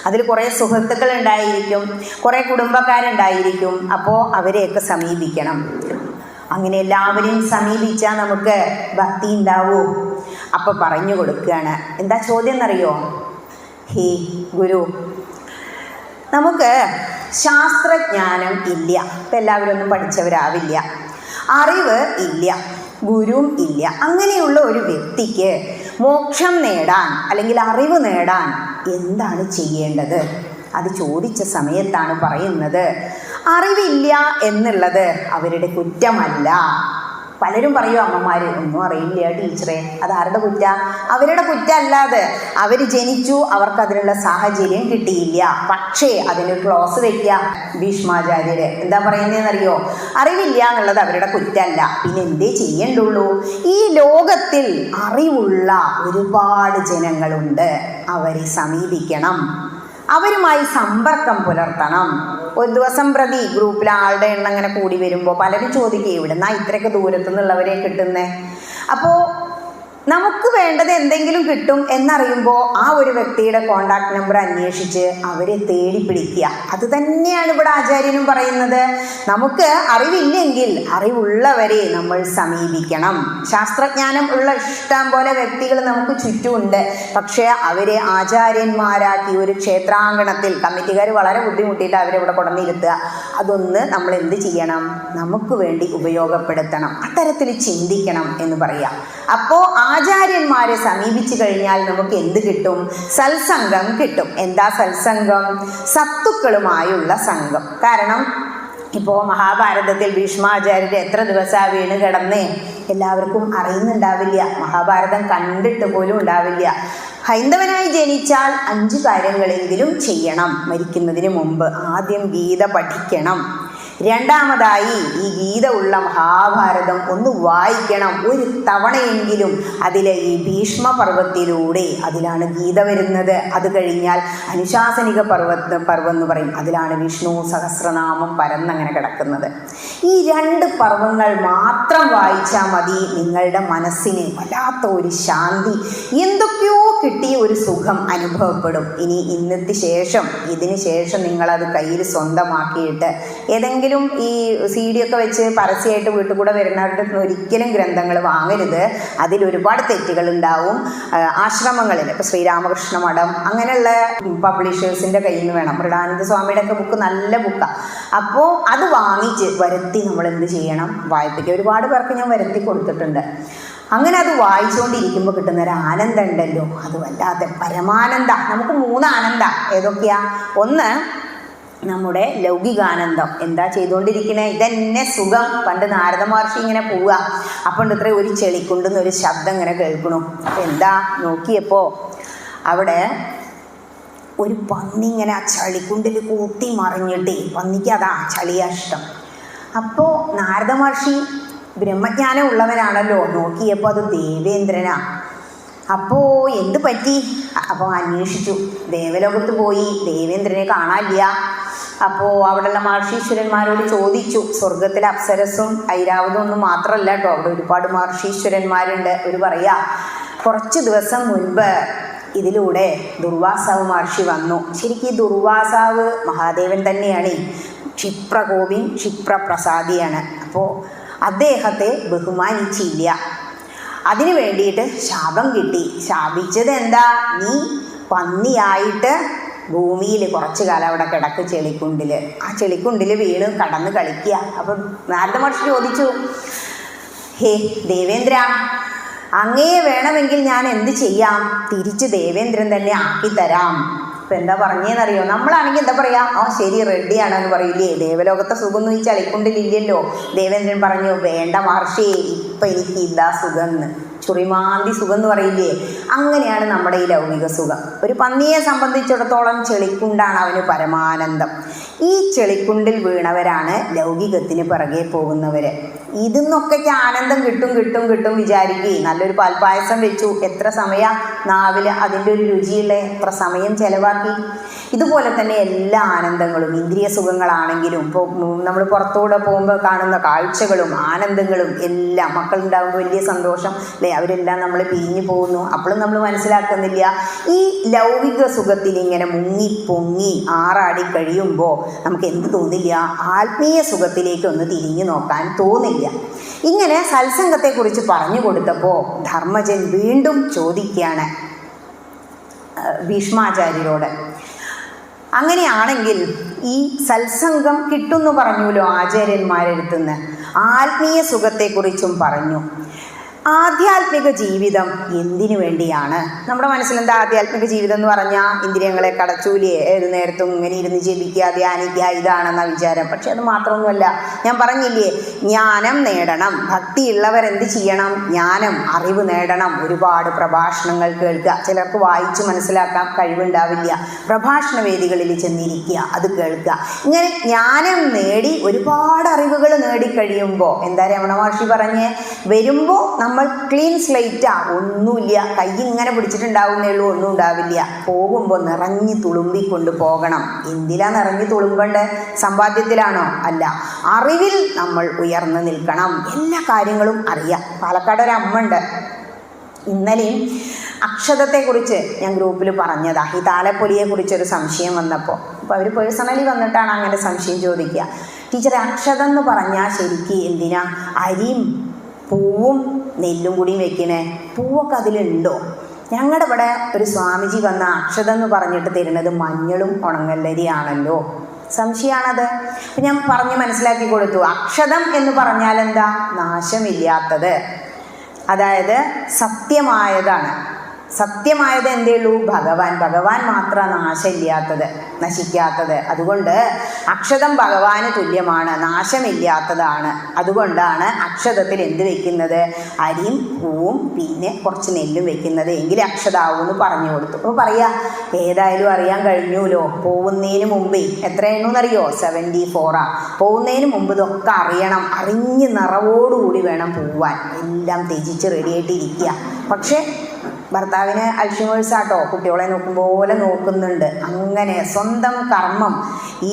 അതിൽ കുറേ സുഹൃത്തുക്കൾ ഉണ്ടായിരിക്കും, കുറേ കുടുംബക്കാരുണ്ടായിരിക്കും. അപ്പോൾ അവരെയൊക്കെ സമീപിക്കണം. അങ്ങനെ എല്ലാവരെയും സമീപിച്ചാൽ നമുക്ക് ഭക്തി ഉണ്ടാവൂ? അപ്പോൾ പറഞ്ഞു കൊടുക്കുകയാണ്. എന്താ ചോദ്യം എന്നറിയോ? ഹേ ഗുരു, നമുക്ക് ശാസ്ത്രജ്ഞാനം ഇല്ല. ഇപ്പം എല്ലാവരും ഒന്നും പഠിച്ചവരാവില്ല. അറിവ് ഇല്ല, ഗുരുവും ഇല്ല. അങ്ങനെയുള്ള ഒരു വ്യക്തിക്ക് മോക്ഷം നേടാൻ അല്ലെങ്കിൽ അറിവ് നേടാൻ എന്താണ് ചെയ്യേണ്ടത്? അത് ചോദിച്ച സമയത്താണ് പറയുന്നത്, അറിവില്ല എന്നുള്ളത് അവരുടെ കുറ്റമല്ല. പലരും പറയും, അമ്മമാർ ഒന്നും അറിയില്ല ടീച്ചറെ, അതാരുടെ കുറ്റ? അവരുടെ കുറ്റമല്ലാതെ. അവർ ജനിച്ചു, അവർക്ക് അതിനുള്ള സാഹചര്യം കിട്ടിയില്ല. പക്ഷേ അതിന് ക്ലോസ് വയ്ക്കുക ഭീഷ്മാചാര്യര്. എന്താ പറയുന്നതെന്നറിയോ? അറിവില്ല എന്നുള്ളത് അവരുടെ കുറ്റമല്ല, പിന്നെ എന്തേ ചെയ്യേണ്ടുള്ളൂ? ഈ ലോകത്തിൽ അറിവുള്ള ഒരുപാട് ജനങ്ങളുണ്ട്, അവരെ സമീപിക്കണം, അവരുമായി സമ്പർക്കം പുലർത്തണം. ഒരു ദിവസം പ്രതി ഗ്രൂപ്പിൽ ആളുടെ എണ്ണം ഇങ്ങനെ കൂടി വരുമ്പോൾ പലരും ചോദിക്കുക, ഇവിടുന്ന് ഇത്രയൊക്കെ ദൂരത്തു നിന്നുള്ളവരെ കിട്ടുന്നേ? അപ്പോൾ നമുക്ക് വേണ്ടത് എന്തെങ്കിലും കിട്ടും എന്നറിയുമ്പോൾ ആ ഒരു വ്യക്തിയുടെ കോണ്ടാക്ട് നമ്പർ അന്വേഷിച്ച് അവരെ തേടി പിടിക്കുക. അത് തന്നെയാണ് ഇവിടെ ആചാര്യനും പറയുന്നത്. നമുക്ക് അറിവില്ലെങ്കിൽ അറിവുള്ളവരെ നമ്മൾ സമീപിക്കണം. ശാസ്ത്രജ്ഞാനം ഉള്ള ഇഷ്ടം പോലെ വ്യക്തികൾ നമുക്ക് ചുറ്റുമുണ്ട്. പക്ഷേ അവരെ ആചാര്യന്മാരാക്കി ഒരു ക്ഷേത്രാങ്കണത്തിൽ കമ്മിറ്റിക്കാർ വളരെ ബുദ്ധിമുട്ടിയിട്ട് അവരെ ഇവിടെ കൊണ്ടുവന്നിരുത്തുക. അതൊന്ന് നമ്മൾ എന്ത് ചെയ്യണം? നമുക്ക് വേണ്ടി ഉപയോഗപ്പെടുത്തണം. അത്തരത്തിൽ ചിന്തിക്കണം എന്ന് പറയാം. അപ്പോൾ ആചാര്യന്മാരെ സമീപിച്ചു കഴിഞ്ഞാൽ നമുക്ക് എന്ത് കിട്ടും? സത്സംഗം കിട്ടും. എന്താ സത്സംഗം? സത്തുക്കളുമായുള്ള സംഘം. കാരണം ഇപ്പോൾ മഹാഭാരതത്തിൽ ഭീഷ്മാചാര്യർ എത്ര ദിവസമാണ് വീണ് കിടന്നേ? എല്ലാവർക്കും അറിയുന്നുണ്ടാവില്ല, മഹാഭാരതം കണ്ടിട്ട് പോലും ഉണ്ടാവില്ല. ഹൈന്ദവനായി ജനിച്ചാൽ 5 കാര്യങ്ങളെങ്കിലും ചെയ്യണം മരിക്കുന്നതിന് മുമ്പ്. ആദ്യം ഗീത പഠിക്കണം. രണ്ടാമതായി ഈ ഗീത ഉള്ള മഹാഭാരതം ഒന്ന് വായിക്കണം. ഒരു തവണയെങ്കിലും അതിലെ ഈ ഭീഷ്മപർവത്തിലൂടെ, അതിലാണ് ഗീത വരുന്നത്. അത് കഴിഞ്ഞാൽ അനുശാസനിക പർവ്വം എന്ന് പറയും, അതിലാണ് വിഷ്ണു സഹസ്രനാമം പരന്നങ്ങനെ കിടക്കുന്നത്. ഈ 2 പർവ്വങ്ങൾ മാത്രം വായിച്ചാൽ മതി. നിങ്ങളുടെ മനസ്സിന് വല്ലാത്ത ഒരു ശാന്തി, എന്തൊക്കെയോ കിട്ടിയ ഒരു സുഖം അനുഭവപ്പെടും. ഇനി ഇതിന് ശേഷം നിങ്ങളത് കയ്യിൽ സ്വന്തമാക്കിയിട്ട് ഏതെങ്കിലും ഈ CD ഒക്കെ വെച്ച് പരസ്യമായിട്ട് വീട്ടിൽ കൂടെ വരുന്നവരുടെ ഒരിക്കലും ഗ്രന്ഥങ്ങൾ വാങ്ങരുത്. അതിലൊരുപാട് തെറ്റുകൾ ഉണ്ടാവും. ആശ്രമങ്ങളിൽ ഇപ്പോൾ ശ്രീരാമകൃഷ്ണ മഠം അങ്ങനെയുള്ള പബ്ലിഷേഴ്സിൻ്റെ കയ്യിൽ നിന്ന് വേണം. മൃഡാനന്ദ സ്വാമിയുടെ ഒക്കെ ബുക്ക് നല്ല ബുക്കാണ്. അപ്പോൾ അത് വാങ്ങിച്ച് വരുത്തി നമ്മൾ എന്ത് ചെയ്യണം? വായിപ്പിക്കുക. ഒരുപാട് പേർക്ക് ഞാൻ വരുത്തി കൊടുത്തിട്ടുണ്ട്. അങ്ങനെ അത് വായിച്ചുകൊണ്ടിരിക്കുമ്പോൾ കിട്ടുന്ന ഒരു ആനന്ദം ഉണ്ടല്ലോ, അത് വല്ലാത്ത പരമാനന്ദ. നമുക്ക് 3 ആനന്ദം ഏതൊക്കെയാ? ഒന്ന് നമ്മുടെ ലൗകികാനന്ദം. എന്താ ചെയ്തുകൊണ്ടിരിക്കണേ? ഇതന്നെ സുഖം. പണ്ട് നാരദ മഹർഷി ഇങ്ങനെ പോവുക, അപ്പം ഇത്ര ഒരു ചെളിക്കുണ്ടെന്ന് ഒരു ശബ്ദം ഇങ്ങനെ കേൾക്കണു. അപ്പം എന്താ നോക്കിയപ്പോൾ അവിടെ ഒരു പന്നി ഇങ്ങനെ ആ ചളിക്കുണ്ടിൽ കൂട്ടി മറിഞ്ഞിട്ടേ, പന്നിക്ക് അതാ ചളിയാ ഇഷ്ടം. അപ്പോൾ നാരദ മഹർഷി ബ്രഹ്മജ്ഞാനം ഉള്ളവനാണല്ലോ, നോക്കിയപ്പോൾ അത് ദേവേന്ദ്രനാ. അപ്പോൾ എന്ത് പറ്റി? അപ്പോൾ അന്വേഷിച്ചു. ദേവലോകത്ത് പോയി ദേവേന്ദ്രനെ കാണാനില്ല. അപ്പോൾ അവിടെയുള്ള മഹർഷീശ്വരന്മാരോട് ചോദിച്ചു. സ്വർഗത്തിലെ അപ്സരസും ഐരാവതും ഒന്നും മാത്രമല്ല കേട്ടോ, അവിടെ ഒരുപാട് മഹർഷീശ്വരന്മാരുണ്ട്. അവർ പറയാ, കുറച്ച് ദിവസം മുൻപ് ഇതിലൂടെ ദുർവാസാവ് മഹർഷി വന്നു. ശരിക്കും ഈ ദുർവാസാവ് മഹാദേവൻ തന്നെയാണ്. ക്ഷിപ്രകോപിൻ ക്ഷിപ്രപ്രസാദിയാണ്. അപ്പോൾ അദ്ദേഹത്തെ ബഹുമാനിച്ചില്ല. അതിനു വേണ്ടിയിട്ട് ശാപം കിട്ടി. ശാപിച്ചത് എന്താ? നീ പന്നിയായിട്ട് ഭൂമിയിൽ കുറച്ചു കാലം അവിടെ കിടക്ക് ചെളിക്കുണ്ടിൽ. ആ ചെളിക്കുണ്ടിൽ വീണ് കടന്ന് കളിക്കുക. അപ്പം നാരദ മഹർഷി ചോദിച്ചു, ഹേ ദേവേന്ദ്ര, അങ്ങയെ വേണമെങ്കിൽ ഞാൻ എന്ത് ചെയ്യാം? തിരിച്ച് ദേവേന്ദ്രൻ തന്നെ ആക്കിത്തരാം. ഇപ്പം എന്താ പറഞ്ഞതെന്നറിയോ? നമ്മളാണെങ്കിൽ എന്താ പറയുക? ആ ശരി, റെഡിയാണെന്ന് പറയില്ലേ? ദേവലോകത്തെ സുഖം ഈ ചളിക്കുണ്ടിലില്ലല്ലോ. ദേവേന്ദ്രൻ പറഞ്ഞു, വേണ്ട മഹർഷി, ഇപ്പം എനിക്ക് ഇതാ സുഖം എന്ന്. ചുറിമാന്തി സുഖം എന്ന് പറയില്ലേ? അങ്ങനെയാണ് നമ്മുടെ ഈ ലൗകിക സുഖം. ഒരു പന്നിയെ സംബന്ധിച്ചിടത്തോളം ചെളിക്കുണ്ടാണ് അവന് പരമാനന്ദം. ഈ ചെളിക്കുണ്ടിൽ വീണവരാണ് ലൗകികത്തിന് പിറകെ പോകുന്നവർ. ഇതിന്നൊക്കെ ആനന്ദം കിട്ടും കിട്ടും കിട്ടും വിചാരിക്കുകയും നല്ലൊരു പാൽപ്പായസം വെച്ചു, എത്ര സമയം നാവിൽ അതിൻ്റെ ഒരു രുചിയുള്ള എത്ര സമയം ചിലവാക്കി. ഇതുപോലെ തന്നെ എല്ലാ ആനന്ദങ്ങളും ഇന്ദ്രിയ സുഖങ്ങളാണെങ്കിലും ഇപ്പോൾ നമ്മൾ പുറത്തൂടെ പോകുമ്പോൾ കാണുന്ന കാഴ്ചകളും ആനന്ദങ്ങളും എല്ലാം, മക്കളുണ്ടാകുമ്പോൾ വലിയ സന്തോഷം അല്ലേ, അവരെല്ലാം നമ്മൾ പിരിഞ്ഞു പോകുന്നു. അപ്പോഴും നമ്മൾ മനസ്സിലാക്കുന്നില്ല, ഈ ലൗകിക സുഖത്തിൽ ഇങ്ങനെ മുങ്ങി പൊങ്ങി ആറാടി കഴിയുമ്പോൾ നമുക്ക് എന്ത് തോന്നില്ല? ആത്മീയ സുഖത്തിലേക്ക് ഒന്ന് തിരിഞ്ഞു നോക്കാൻ തോന്നില്ല. ഇങ്ങനെ സത്സംഗത്തെക്കുറിച്ച് പറഞ്ഞു കൊടുത്തപ്പോൾ ധർമ്മജൻ വീണ്ടും ചോദിക്കുകയാണ് ഭീഷ്മാചാര്യരോട്, അങ്ങനെയാണെങ്കിൽ ഈ സത്സംഗം കിട്ടുമെന്ന് പറഞ്ഞുല്ലോ ആചാര്യന്മാരെടുത്തുനിന്ന്, ആത്മീയ സുഖത്തെക്കുറിച്ചും പറഞ്ഞു. ആധ്യാത്മിക ജീവിതം എന്തിനു വേണ്ടിയാണ്? നമ്മുടെ മനസ്സിലെന്താ ആധ്യാത്മിക ജീവിതം എന്ന് പറഞ്ഞാൽ? ഇന്ദ്രിയങ്ങളെ കടച്ചൂലേ, ഏത് നേരത്തും ഇങ്ങനെ ഇരുന്ന് ജപിക്കുക, ധ്യാനിക്കുക, ഇതാണെന്ന വിചാരം. പക്ഷെ അത് മാത്രമൊന്നുമല്ല. ഞാൻ പറഞ്ഞില്ലേ, ജ്ഞാനം നേടണം. ഭക്തിയുള്ളവരെന്ത് ചെയ്യണം? ജ്ഞാനം, അറിവ് നേടണം. ഒരുപാട് പ്രഭാഷണങ്ങൾ കേൾക്കുക. ചിലർക്ക് വായിച്ച് മനസ്സിലാക്കാൻ കഴിവുണ്ടാവില്ല. പ്രഭാഷണ വേദികളിൽ ചെന്നിരിക്കുക, അത് കേൾക്കുക. ഇങ്ങനെ ജ്ഞാനം നേടി ഒരുപാട് അറിവുകൾ നേടിക്കഴിയുമ്പോൾ എന്താ രമണ മഹർഷി പറഞ്ഞ് വരുമ്പോൾ നമ്മൾ ക്ലീൻ സ്ലേറ്റാ, ഒന്നുമില്ല, കൈ ഇങ്ങനെ പിടിച്ചിട്ടുണ്ടാവുന്നേ ഉള്ളൂ, ഒന്നും ഉണ്ടാവില്ല. പോകുമ്പോൾ നിറഞ്ഞു തുളുമ്പിക്കൊണ്ട് പോകണം. എന്തിലാ നിറഞ്ഞു തുളുമ്പേണ്ട? സമ്പാദ്യത്തിലാണോ? അല്ല, അറിവിൽ നമ്മൾ ഉയർന്നു നിൽക്കണം. എല്ലാ കാര്യങ്ങളും അറിയാം. പാലക്കാട് ഒരു അമ്മ ഉണ്ട്, ഇന്നലെയും അക്ഷതത്തെക്കുറിച്ച് ഞാൻ ഗ്രൂപ്പിൽ പറഞ്ഞതാ. ഈ താലപ്പൊലിയെക്കുറിച്ചൊരു സംശയം വന്നപ്പോൾ അപ്പോൾ അവർ പേഴ്സണലി വന്നിട്ടാണ് അങ്ങനെ സംശയം ചോദിക്കുക. ടീച്ചറെ, അക്ഷതം എന്ന് പറഞ്ഞാൽ ശരിക്കും എന്തിനാ? അരിയും പൂവും നെല്ലും കൂടിയും വെക്കണേ? പൂവൊക്കെ അതിലുണ്ടോ? ഞങ്ങളുടെ ഇവിടെ ഒരു സ്വാമിജി വന്ന അക്ഷതം എന്ന് പറഞ്ഞിട്ട് തരുന്നത് മഞ്ഞളും ഉണങ്ങല്ലരിയാണല്ലോ. സംശയമാണത്. അപ്പം ഞാൻ പറഞ്ഞ് മനസ്സിലാക്കി കൊടുത്തു. അക്ഷതം എന്ന് പറഞ്ഞാൽ എന്താ? നാശമില്ലാത്തത്, അതായത് സത്യമായതാണ്. സത്യമായത് എന്തേ ഉള്ളൂ? ഭഗവാൻ. ഭഗവാൻ മാത്രമാണ് നാശമില്ലാത്തത്, നശിക്കാത്തത്. അതുകൊണ്ട് അക്ഷതം ഭഗവാന് തുല്യമാണ്, നാശമില്ലാത്തതാണ്. അതുകൊണ്ടാണ് അക്ഷതത്തിൽ എന്ത് വെക്കുന്നത്? അരിയും പൂവും പിന്നെ കുറച്ച് നെല്ലും വെക്കുന്നത്. എങ്കിലും അക്ഷതാവും എന്ന് പറഞ്ഞു കൊടുത്തു. അപ്പോൾ പറയാ, ഏതായാലും അറിയാൻ കഴിഞ്ഞുല്ലോ. പോകുന്നതിന് മുമ്പേ എത്രയെന്നറിയോ? 74. പോകുന്നതിന് മുമ്പ് ഇതൊക്കെ അറിയണം. അറിഞ്ഞ് നിറവോടുകൂടി വേണം പോവാൻ. എല്ലാം ത്യജിച്ച് റെഡിയായിട്ടിരിക്കുക. പക്ഷേ ഭർത്താവിന് അൽഷിമേഴ്സാട്ടോ, കുട്ടികളെ നോക്കും പോലെ നോക്കുന്നുണ്ട്. അങ്ങനെ സ്വന്തം കർമ്മം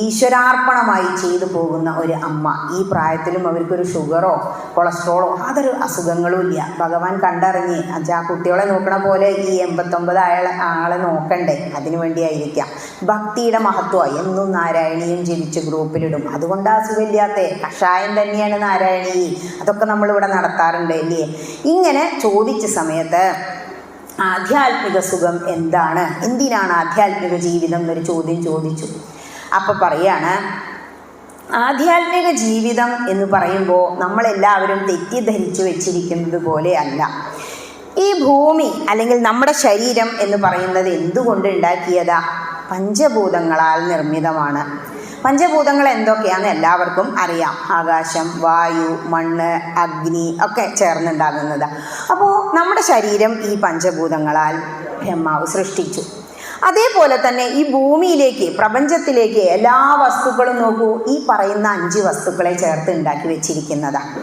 ഈശ്വരാർപ്പണമായി ചെയ്തു പോകുന്ന ഒരു അമ്മ. ഈ പ്രായത്തിലും അവർക്കൊരു ഷുഗറോ കൊളസ്ട്രോളോ യാതൊരു അസുഖങ്ങളും ഇല്ല. ഭഗവാൻ കണ്ടറിഞ്ഞ് ആ കുട്ടികളെ നോക്കണ പോലെ ഈ 89 ആളെ നോക്കണ്ടേ? അതിനു വേണ്ടിയായിരിക്കാം. ഭക്തിയുടെ മഹത്വം എന്നും നാരായണീയം ജപിച്ച് ഗ്രൂപ്പിലിടും. അതുകൊണ്ട് അസുഖമില്ലാത്ത കഷായം തന്നെയാണ് നാരായണീ. അതൊക്കെ നമ്മളിവിടെ നടത്താറുണ്ട് അല്ലേ? ഇങ്ങനെ ചോദിച്ച സമയത്ത് ആധ്യാത്മിക സുഖം എന്താണ്, എന്തിനാണ് ആധ്യാത്മിക ജീവിതം എന്നൊരു ചോദ്യം ചോദിച്ചു. അപ്പോൾ പറയാണ്, ആധ്യാത്മിക ജീവിതം എന്ന് പറയുമ്പോൾ നമ്മളെല്ലാവരും തെറ്റിദ്ധരിച്ചു വെച്ചിരിക്കുന്നത് പോലെ അല്ല. ഈ ഭൂമി അല്ലെങ്കിൽ നമ്മുടെ ശരീരം എന്ന് പറയുന്നത് എന്തുകൊണ്ട് ഉണ്ടാക്കിയതാ? പഞ്ചഭൂതങ്ങളാൽ നിർമ്മിതമാണ്. പഞ്ചഭൂതങ്ങൾ എന്തൊക്കെയാണെന്ന് എല്ലാവർക്കും അറിയാം. ആകാശം, വായു, മണ്ണ്, അഗ്നി ഒക്കെ ചേർന്നുണ്ടാകുന്നതാണ്. അപ്പോൾ നമ്മുടെ ശരീരം ഈ പഞ്ചഭൂതങ്ങളാൽ ബ്രഹ്മാവ് സൃഷ്ടിച്ചു. അതേപോലെ തന്നെ ഈ ഭൂമിയിലേക്ക്, പ്രപഞ്ചത്തിലേക്ക് എല്ലാ വസ്തുക്കളും നോക്കൂ, ഈ പറയുന്ന 5 വസ്തുക്കളെ ചേർത്ത് ഉണ്ടാക്കി വെച്ചിരിക്കുന്നതാണ്.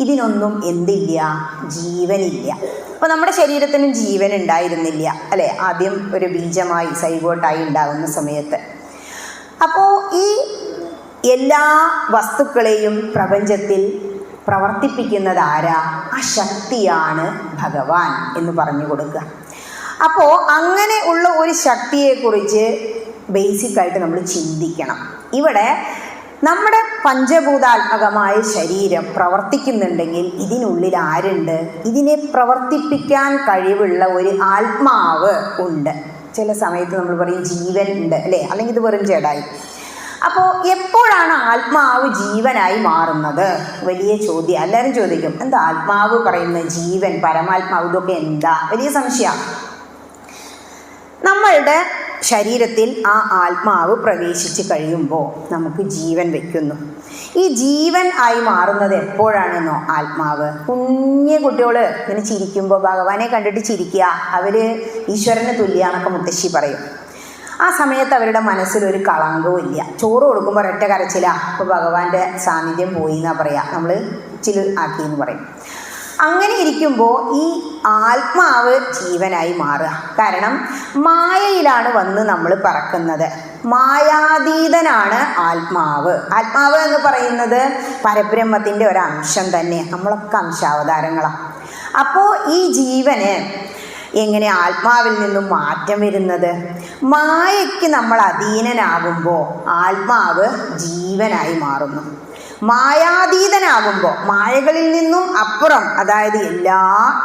ഇതിനൊന്നും എന്തില്ല? ജീവനില്ല. അപ്പോൾ നമ്മുടെ ശരീരത്തിനും ജീവൻ ഉണ്ടായിരുന്നില്ല അല്ലേ? ആദ്യം ഒരു ബീജമായി സൈഗോട്ടായി ഉണ്ടാകുന്ന സമയത്ത്. അപ്പോൾ ഈ എല്ലാ വസ്തുക്കളെയും പ്രപഞ്ചത്തിൽ പ്രവർത്തിപ്പിക്കുന്നത് ആരാ? ആ ശക്തിയാണ് ഭഗവാൻ എന്ന് പറഞ്ഞു കൊടുക്കുക. അപ്പോൾ അങ്ങനെ ഉള്ള ഒരു ശക്തിയെക്കുറിച്ച് ബേസിക്കായിട്ട് നമ്മൾ ചിന്തിക്കണം. ഇവിടെ നമ്മുടെ പഞ്ചഭൂതാത്മകമായ ശരീരം പ്രവർത്തിക്കുന്നുണ്ടെങ്കിൽ ഇതിനുള്ളിൽ ആരുണ്ട്? ഇതിനെ പ്രവർത്തിപ്പിക്കാൻ കഴിവുള്ള ഒരു ആത്മാവ് ഉണ്ട്. ചില സമയത്ത് നമ്മൾ പറയും ജീവൻ ഉണ്ട് അല്ലേ, അല്ലെങ്കിൽ ഇത് വെറും ജഡായി. അപ്പോൾ എപ്പോഴാണ് ആത്മാവ് ജീവനായി മാറുന്നത്? വലിയ ചോദ്യം. എല്ലാവരും ചോദിക്കും, എന്താ ആത്മാവ് പറയുന്നത്, ജീവൻ, പരമാത്മാവ്, ഇതൊക്കെ എന്താ? വലിയ സംശയമാണ്. നമ്മളുടെ ശരീരത്തിൽ ആ ആത്മാവ് പ്രവേശിച്ച് കഴിയുമ്പോൾ നമുക്ക് ജീവൻ വയ്ക്കുന്നു. ഈ ജീവൻ ആയി മാറുന്നത് എപ്പോഴാണെന്നോ? ആത്മാവ് കുഞ്ഞു കുട്ടികൾ ഇങ്ങനെ ചിരിക്കുമ്പോൾ ഭഗവാനെ കണ്ടിട്ട് ചിരിക്കുക, അവർ ഈശ്വരന് തുല്യാന്നൊക്കെ മുത്തശ്ശി പറയും. ആ സമയത്ത് അവരുടെ മനസ്സിലൊരു കളങ്കവും ഇല്ല. ചോറ് കൊടുക്കുമ്പോൾ ഒരൊറ്റ കരച്ചിലാ, അപ്പോൾ ഭഗവാന്റെ സാന്നിധ്യം പോയി എന്നാ പറയാ, നമ്മൾ ചില ആക്കി എന്ന് പറയും. അങ്ങനെ ഇരിക്കുമ്പോൾ ഈ ആത്മാവ് ജീവനായി മാറുക. കാരണം മായയിലാണ് വന്ന് നമ്മൾ പറക്കുന്നത്. മായാതീതനാണ് ആത്മാവ്. ആത്മാവ് എന്ന് പറയുന്നത് പരബ്രഹ്മത്തിൻ്റെ ഒരംശം തന്നെ. നമ്മളൊക്കെ അംശാവതാരങ്ങളാണ്. അപ്പോൾ ഈ ജീവന് എങ്ങനെ ആത്മാവിൽ നിന്നും മാറ്റം വരുന്നത്? മായയ്ക്ക് നമ്മൾ അധീനനാകുമ്പോൾ ആത്മാവ് ജീവനായി മാറുന്നു. മായാതീതനാകുമ്പോൾ, മായകളിൽ നിന്നും അപ്പുറം, അതായത് എല്ലാ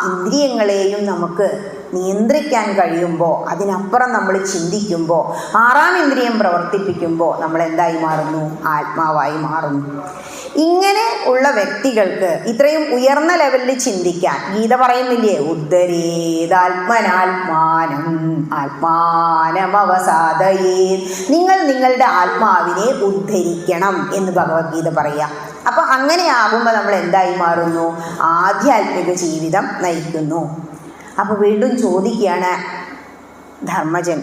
ഇന്ദ്രിയങ്ങളെയും നമുക്ക് നിയന്ത്രിക്കാൻ കഴിയുമ്പോൾ, അതിനപ്പുറം നമ്മൾ ചിന്തിക്കുമ്പോൾ, ആറാം ഇന്ദ്രിയം പ്രവർത്തിപ്പിക്കുമ്പോൾ നമ്മൾ എന്തായി മാറുന്നു? ആത്മാവായി മാറുന്നു. ഇങ്ങനെ ഉള്ള വ്യക്തികൾക്ക് ഇത്രയും ഉയർന്ന ലെവലിൽ ചിന്തിക്കാൻ ഗീത പറയുന്നില്ലേ, ഉദ്ധരേതാത്മനാത്മാനം ആത്മാനമവസാദയേ, നിങ്ങൾ നിങ്ങളുടെ ആത്മാവിനെ ഉദ്ധരിക്കണം എന്ന് ഭഗവത്ഗീത പറയാം. അപ്പൊ അങ്ങനെ ആകുമ്പോൾ നമ്മൾ എന്തായി മാറുന്നു? ആധ്യാത്മിക ജീവിതം നയിക്കുന്നു. അപ്പൊ വീണ്ടും ചോദിക്കുകയാണ് ധർമ്മജൻ,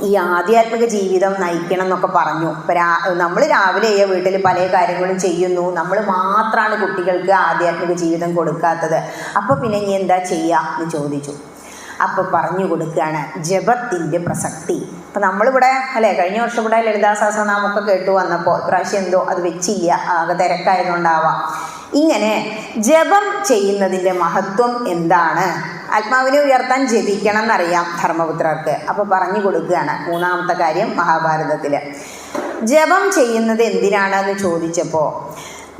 ഈ ആധ്യാത്മിക ജീവിതം നയിക്കണം എന്നൊക്കെ പറഞ്ഞു. ഇപ്പം നമ്മൾ രാവിലെ വീട്ടിൽ പല കാര്യങ്ങളും ചെയ്യുന്നു, നമ്മൾ മാത്രമാണ് കുട്ടികൾക്ക് ആധ്യാത്മിക ജീവിതം കൊടുക്കാത്തത്. അപ്പോൾ പിന്നെ ഇനി എന്താ ചെയ്യുക എന്ന് ചോദിച്ചു. അപ്പോൾ പറഞ്ഞു കൊടുക്കുകയാണ് ജപത്തിൻ്റെ പ്രസക്തി. അപ്പം നമ്മളിവിടെ അല്ലേ, കഴിഞ്ഞ വർഷം ഇവിടെ ലളിതാ സഹസ്രനാമമൊക്കെ കേട്ടു വന്നപ്പോൾ ഇപ്രാവശ്യം എന്തോ അത് വെച്ചില്ല, ആകെ തിരക്കായതുകൊണ്ടാവാം. ഇങ്ങനെ ജപം ചെയ്യുന്നതിൻ്റെ മഹത്വം എന്താണ്? ആത്മാവിനെ ഉയർത്താൻ ജപിക്കണം എന്നറിയാം ധർമ്മപുത്രർക്ക്. അപ്പോൾ പറഞ്ഞു കൊടുക്കുകയാണ് മൂന്നാമത്തെ കാര്യം മഹാഭാരതത്തിൽ. ജപം ചെയ്യുന്നത് എന്തിനാണെന്ന് ചോദിച്ചപ്പോൾ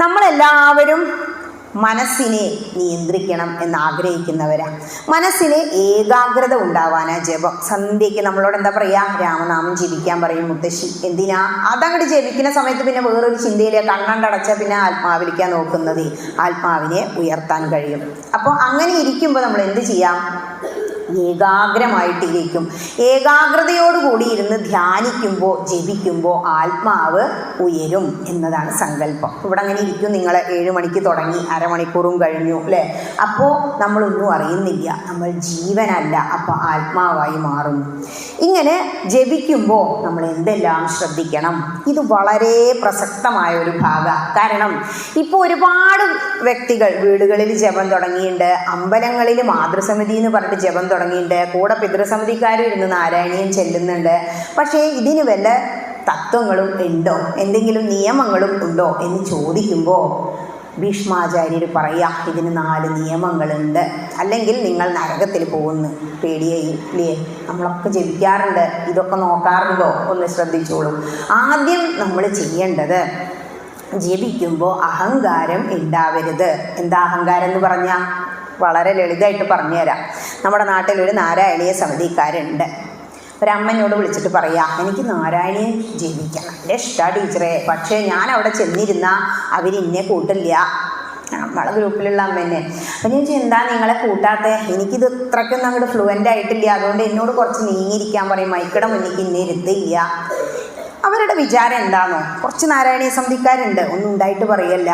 നമ്മളെല്ലാവരും മനസ്സിനെ നിയന്ത്രിക്കണം എന്നാഗ്രഹിക്കുന്നവരാണ്. മനസ്സിന് ഏകാഗ്രത ഉണ്ടാവാനാ ജപം. സന്ധ്യയ്ക്ക് നമ്മളോട് എന്താ പറയുക? രാമനാമം ജപിക്കാൻ പറയും മുത്തശ്ശി. എന്തിനാ? അതങ്ങോട്ട് ജപിക്കുന്ന സമയത്ത് പിന്നെ വേറൊരു ചിന്തയിലെ കണ്ണണ്ടടച്ചാൽ പിന്നെ ആത്മാവിലേക്കാണ് നോക്കുന്നത്. ആത്മാവിനെ ഉയർത്താൻ കഴിയും. അപ്പോൾ അങ്ങനെ ഇരിക്കുമ്പോൾ നമ്മൾ എന്ത് ചെയ്യാം? ഏകാഗ്രമായിട്ടിരിക്കും. ഏകാഗ്രതയോടുകൂടി ഇരുന്ന് ധ്യാനിക്കുമ്പോൾ, ജപിക്കുമ്പോൾ ആത്മാവ് ഉയരും എന്നതാണ് സങ്കല്പം. ഇവിടെ അങ്ങനെ ഇരിക്കും. നിങ്ങൾ 7 മണിക്ക് തുടങ്ങി, അരമണിക്കൂറും കഴിഞ്ഞു അല്ലേ? അപ്പോൾ നമ്മളൊന്നും അറിയുന്നില്ല, നമ്മൾ ജീവനല്ല, അപ്പോൾ ആത്മാവായി മാറുന്നു. ഇങ്ങനെ ജപിക്കുമ്പോൾ നമ്മൾ എന്തെല്ലാം ശ്രദ്ധിക്കണം? ഇത് വളരെ പ്രസക്തമായ ഒരു ഭാഗമാണ്. കാരണം ഇപ്പോൾ ഒരുപാട് വ്യക്തികൾ വീടുകളിൽ ജപം തുടങ്ങിയിട്ടുണ്ട്, അമ്പലങ്ങളിൽ മാതൃസമിതി എന്ന് പറഞ്ഞിട്ട് ജപം തുടങ്ങിയിട്ടുണ്ട്, കൂടെ പിതൃസമിതിക്കാരും ഇരുന്ന് നാരായണീയം ചെല്ലുന്നുണ്ട്. പക്ഷേ ഇതിന് വല്ല തത്വങ്ങളും ഉണ്ടോ, എന്തെങ്കിലും നിയമങ്ങളും ഉണ്ടോ എന്ന് ചോദിക്കുമ്പോൾ ഭീഷ്മാചാര്യർ പറയാ ഇതിന് 4 നിയമങ്ങളുണ്ട്, അല്ലെങ്കിൽ നിങ്ങൾ നരകത്തിൽ പോകുന്നു. പേടിയില്ലേ? നമ്മളൊക്കെ ജപിക്കാറുണ്ട്, ഇതൊക്കെ നോക്കാറുണ്ടോ? ഒന്ന് ശ്രദ്ധിച്ചോളൂ. ആദ്യം നമ്മൾ ചെയ്യേണ്ടത്, ജപിക്കുമ്പോൾ അഹങ്കാരം ഉണ്ടാവരുത്. എന്താ അഹങ്കാരം എന്ന് പറഞ്ഞാൽ വളരെ ലളിതമായിട്ട് പറഞ്ഞുതരാം. നമ്മുടെ നാട്ടിലൊരു നാരായണീയ സമിതിക്കാരുണ്ട്. ഒരമ്മനോട് വിളിച്ചിട്ട് പറയാം, എനിക്ക് നാരായണീയം ജപിക്കണം, എൻ്റെ ഇഷ്ടമാണ് ടീച്ചറെ, പക്ഷേ ഞാൻ അവിടെ ചെന്നിരുന്നാൽ അവരിന്നെ കൂട്ടില്ല. നമ്മളെ ഗ്രൂപ്പിലുള്ള അമ്മ തന്നെ. അപ്പം ഞാൻ ചോദിച്ചാൽ എന്താ നിങ്ങളെ കൂട്ടാത്തെ? എനിക്കിത് ഇത്രയ്ക്കൊന്നും അങ്ങോട്ട് ഫ്ലുവൻ്റ് ആയിട്ടില്ല, അതുകൊണ്ട് എന്നോട് കുറച്ച് നീങ്ങിയിരിക്കാൻ പറയും, മൈക്കടെ മുന്നിലേക്ക് ഇന്നെ ഇരുത്തില്ല. അവരുടെ വിചാരം എന്താണോ? കുറച്ച് നാരായണീയ സമിതിക്കാരുണ്ട്, ഒന്നും ഉണ്ടായിട്ട് പറയല്ല.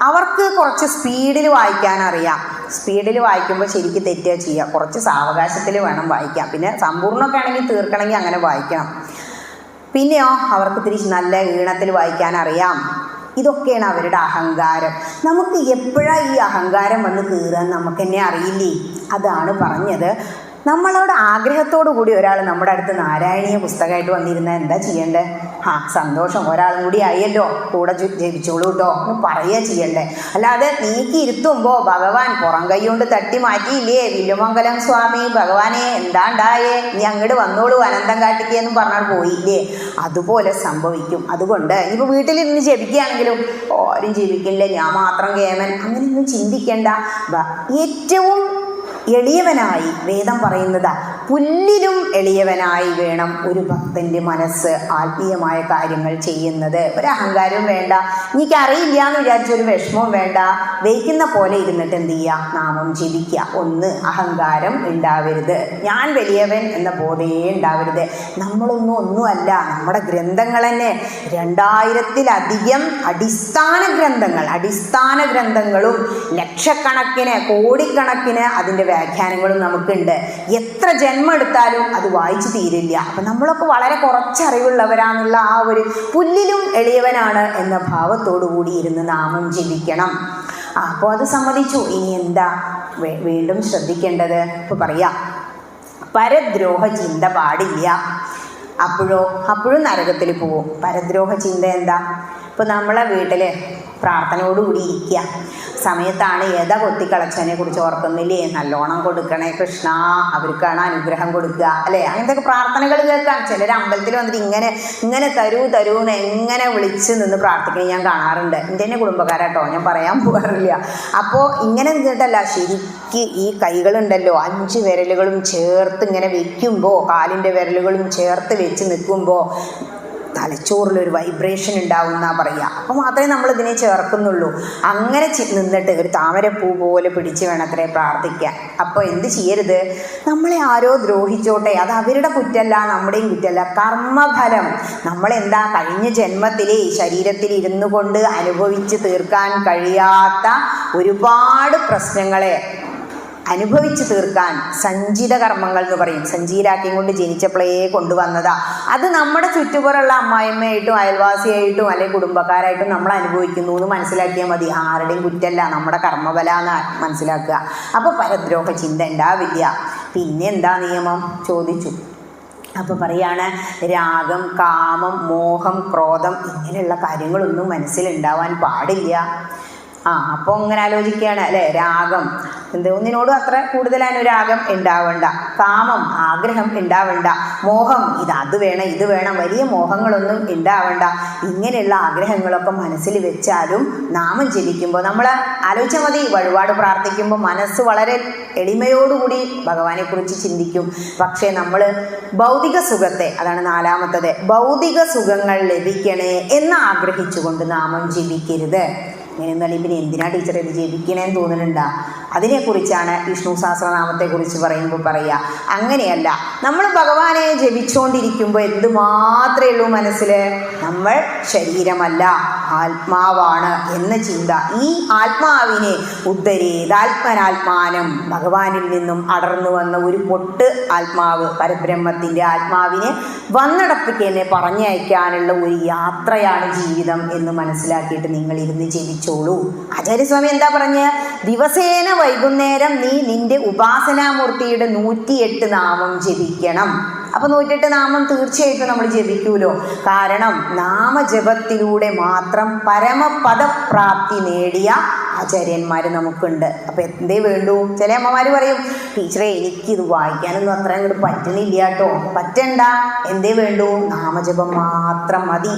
അവർക്ക് കുറച്ച് സ്പീഡിൽ വായിക്കാൻ അറിയാം. സ്പീഡിൽ വായിക്കുമ്പോൾ ശരിക്കും തെറ്റുക ചെയ്യുക, കുറച്ച് സാവകാശത്തിൽ വേണം വായിക്കാം. പിന്നെ സമ്പൂർണ്ണമൊക്കെ ആണെങ്കിൽ തീർക്കണമെങ്കിൽ അങ്ങനെ വായിക്കണം. പിന്നെയോ അവർക്ക് തിരിച്ച് നല്ല ഈണത്തിൽ വായിക്കാൻ അറിയാം. ഇതൊക്കെയാണ് അവരുടെ അഹങ്കാരം. നമുക്ക് എപ്പോഴാണ് ഈ അഹങ്കാരം വന്ന് കീറുക നമുക്ക് തന്നെ അറിയില്ലേ? അതാണ് പറഞ്ഞത്, നമ്മളോട് ആഗ്രഹത്തോടു കൂടി ഒരാൾ നമ്മുടെ അടുത്ത് നാരായണീയ പുസ്തകമായിട്ട് വന്നിരുന്നാൽ എന്താ ചെയ്യേണ്ടത്? സന്തോഷം, ഒരാളും കൂടി ആയല്ലോ, കൂടെ ജപിച്ചോളൂ കേട്ടോ എന്ന് പറയുക ചെയ്യണ്ടേ. അല്ലാതെ നീക്കി ഇരുത്തുമ്പോൾ ഭഗവാൻ പുറം കൈ കൊണ്ട് തട്ടി മാറ്റിയില്ലേ, വില്ലുമംഗലം സ്വാമി ഭഗവാനെ എന്താണ്ടായേ, നീ അങ്ങോട്ട് വന്നോളൂ അനന്തം കാട്ടിക്കെന്നും പറഞ്ഞാൽ പോയില്ലേ, അതുപോലെ സംഭവിക്കും. അതുകൊണ്ട് ഇപ്പോൾ വീട്ടിലിരുന്ന് ജപിക്കുകയാണെങ്കിലും ആരും ജപിക്കില്ല, ഞാൻ മാത്രം കേമൻ, അങ്ങനെയൊന്നും ചിന്തിക്കേണ്ട. ഏറ്റവും എളിയവനായി വേദം പറയുന്നതാ, പുല്ലിലും എളിയവനായി വേണം ഒരു ഭക്തൻ്റെ മനസ്സ് ആത്മീയമായ കാര്യങ്ങൾ ചെയ്യുന്നത്. ഒരഹങ്കാരവും വേണ്ട, എനിക്കറിയില്ല എന്ന് വിചാരിച്ചൊരു വിഷമവും വേണ്ട. വയ്ക്കുന്ന പോലെ ഇരുന്നിട്ട് എന്ത് ചെയ്യുക? നാമം ജപിക്കുക. ഒന്ന്, അഹങ്കാരം ഉണ്ടാവരുത്, ഞാൻ വലിയവൻ എന്ന ബോധേ ഉണ്ടാവരുത്. ഒന്നുമല്ല, നമ്മുടെ ഗ്രന്ഥങ്ങൾ തന്നെ 2000-ലധികം അടിസ്ഥാന ഗ്രന്ഥങ്ങളും ലക്ഷക്കണക്കിന് കോടിക്കണക്കിന് അതിൻ്റെ വ്യാഖ്യാനങ്ങളും നമുക്കുണ്ട്. എത്ര ജന്മം എടുത്താലും അത് വായിച്ചു തീരില്ല. അപ്പം നമ്മളൊക്കെ വളരെ കുറച്ചറിവുള്ളവരാണെന്നുള്ള ആ ഒരു പുല്ലിലും എളിയവനാണ് എന്ന ഭാവത്തോടു കൂടി ഇരുന്ന് നാമം ജപിക്കണം. അപ്പോൾ അത് സമ്മതിച്ചു. ഇനി എന്താ വീണ്ടും ശ്രദ്ധിക്കേണ്ടത്? ഇപ്പോൾ പറയാം, പരദ്രോഹ ചിന്ത പാടില്ല. അപ്പോഴും നരകത്തിൽ പോവും. പരദ്രോഹ ചിന്ത എന്താ? ഇപ്പോൾ നമ്മളെ വീട്ടിൽ പ്രാർത്ഥനയോടുകൂടി ഇരിക്കുക സമയത്താണ് ഏതാ കൊത്തിക്കളച്ചതിനെ കുറിച്ച് ഓർക്കുന്നില്ലേ, നല്ലോണം കൊടുക്കണേ കൃഷ്ണ, അവർക്കാണ് അനുഗ്രഹം കൊടുക്കുക അല്ലേ, അങ്ങനത്തെ പ്രാർത്ഥനകൾ കേൾക്കാം. ചിലർ അമ്പലത്തിൽ വന്നിട്ട് ഇങ്ങനെ തരൂ എന്ന് എങ്ങനെ വിളിച്ച് നിന്ന് പ്രാർത്ഥിക്കുന്നത് ഞാൻ കാണാറുണ്ട്. എൻ്റെ തന്നെ കുടുംബക്കാരാട്ടോ, ഞാൻ പറയാൻ പോകാറില്ല. അപ്പോൾ ഇങ്ങനെ നിന്നിട്ടല്ല, ശരിക്ക് ഈ കൈകളുണ്ടല്ലോ 5 വിരലുകളും ചേർത്ത് ഇങ്ങനെ വെക്കുമ്പോൾ, കാലിൻ്റെ വിരലുകളും ചേർത്ത് വെച്ച് നിൽക്കുമ്പോൾ തലച്ചോറിലൊരു വൈബ്രേഷൻ ഉണ്ടാവും എന്നാ പറയുക. അപ്പോൾ മാത്രമേ നമ്മൾ ഇതിനെ ചേർക്കുന്നുള്ളൂ. അങ്ങനെ നിന്നിട്ട് ഒരു താമരപ്പൂ പോലെ പിടിച്ച് വേണത്രേ പ്രാർത്ഥിക്കാൻ. അപ്പോൾ എന്ത് ചെയ്യരുത്? നമ്മളെ ആരോ ദ്രോഹിച്ചോട്ടെ, അത് അവരുടെ കുറ്റമല്ല, നമ്മുടെയും കുറ്റമല്ല. കർമ്മഫലം നമ്മളെന്താ കഴിഞ്ഞ ജന്മത്തിലെ ശരീരത്തിൽ ഇരുന്നു കൊണ്ട് അനുഭവിച്ച് തീർക്കാൻ കഴിയാത്ത ഒരുപാട് പ്രശ്നങ്ങളെ അനുഭവിച്ച് തീർക്കാൻ സഞ്ചിത കർമ്മങ്ങൾ എന്ന് പറയും. സഞ്ചിയിലാക്കിയും കൊണ്ട് ജനിച്ചപ്പോഴേ കൊണ്ടുവന്നതാ. അത് നമ്മുടെ ചുറ്റുപുറമുള്ള അമ്മായിമ്മയായിട്ടും അയൽവാസിയായിട്ടും അല്ലെങ്കിൽ കുടുംബക്കാരായിട്ടും നമ്മൾ അനുഭവിക്കുന്നു എന്ന് മനസ്സിലാക്കിയാൽ മതി. ആരുടെയും കുറ്റമല്ല, നമ്മുടെ കർമ്മഫല എന്ന് മനസ്സിലാക്കുക. അപ്പോൾ പരദ്രോഹ ചിന്ത ഉണ്ടാവില്ല. പിന്നെ എന്താ നിയമം ചോദിച്ചു. അപ്പോൾ പറയാണ്, രാഗം, കാമം, മോഹം, ക്രോധം ഇങ്ങനെയുള്ള കാര്യങ്ങളൊന്നും മനസ്സിലുണ്ടാവാൻ പാടില്ല. അപ്പോൾ ഇങ്ങനെ ആലോചിക്കുകയാണ് അല്ലേ, രാഗം ഒന്നിനോടും അത്ര കൂടുതൽ അനുരാഗം ഉണ്ടാവണ്ട, കാമം ആഗ്രഹം ഉണ്ടാവണ്ട, മോഹം അത് വേണം ഇത് വേണം, വലിയ മോഹങ്ങളൊന്നും ഉണ്ടാവണ്ട. ഇങ്ങനെയുള്ള ആഗ്രഹങ്ങളൊക്കെ മനസ്സിൽ വെച്ചാലും നാമം ജപിക്കുമ്പോൾ നമ്മൾ ആലോചിച്ചാൽ മതി. വഴിപാട് പ്രാർത്ഥിക്കുമ്പോൾ മനസ്സ് വളരെ എളിമയോടുകൂടി ഭഗവാനെക്കുറിച്ച് ചിന്തിക്കും. പക്ഷേ നമ്മൾ ഭൗതിക സുഖത്തെ, അതാണ് 4-മത്തത്, ഭൗതിക സുഖങ്ങൾ ലഭിക്കണേ എന്ന് ആഗ്രഹിച്ചുകൊണ്ട് നാമം ജപിക്കരുത്. ഇങ്ങനെയൊന്നും പിന്നെ എന്തിനാ ടീച്ചർ ഇത് ജപിക്കണേന്ന് തോന്നുന്നുണ്ടാ? അതിനെക്കുറിച്ചാണ് വിഷ്ണു സഹസ്രനാമത്തെക്കുറിച്ച് പറയുമ്പോൾ പറയുക. അങ്ങനെയല്ല, നമ്മൾ ഭഗവാനെ ജപിച്ചുകൊണ്ടിരിക്കുമ്പോൾ എന്ത് മാത്രമേ ഉള്ളൂ മനസ്സിൽ? നമ്മൾ ശരീരമല്ല, ആത്മാവാണ് എന്ന ചിന്ത. ഈ ആത്മാവിനെ ഉദ്ധരേതാത്മനാത്മാനം, ഭഗവാനിൽ നിന്നും അടർന്നു വന്ന ഒരു പൊട്ട് ആത്മാവ്, പരബ്രഹ്മത്തിൻ്റെ ആത്മാവിനെ വന്നടപ്പിക്കന്നെ പറഞ്ഞയക്കാനുള്ള ഒരു യാത്രയാണ് ജീവിതം എന്ന് മനസ്സിലാക്കിയിട്ട് നിങ്ങൾ ഇരുന്ന് ജപിച്ചോളൂ. ആചാര്യസ്വാമി എന്താ പറഞ്ഞ? ദിവസേന വൈകുന്നേരം നീ നിന്റെ ഉപാസനാമൂർത്തിയുടെ 108 നാമം ജപിക്കണം. അപ്പോൾ 108 നാമം തീർച്ചയായിട്ടും നമ്മൾ ജപിക്കൂലോ. കാരണം നാമജപത്തിലൂടെ മാത്രം പരമപദപ്രാപ്തി നേടിയ ആചാര്യന്മാർ നമുക്കുണ്ട്. അപ്പോൾ എന്തേ വേണ്ടൂ? ചില അമ്മമാർ പറയും, ടീച്ചറെ എനിക്കിത് വായിക്കാനൊന്നും അത്ര അങ്ങോട്ട് പറ്റുന്നില്ല കേട്ടോ. പറ്റണ്ട, എന്തേ വേണ്ടൂ? നാമജപം മാത്രം മതി.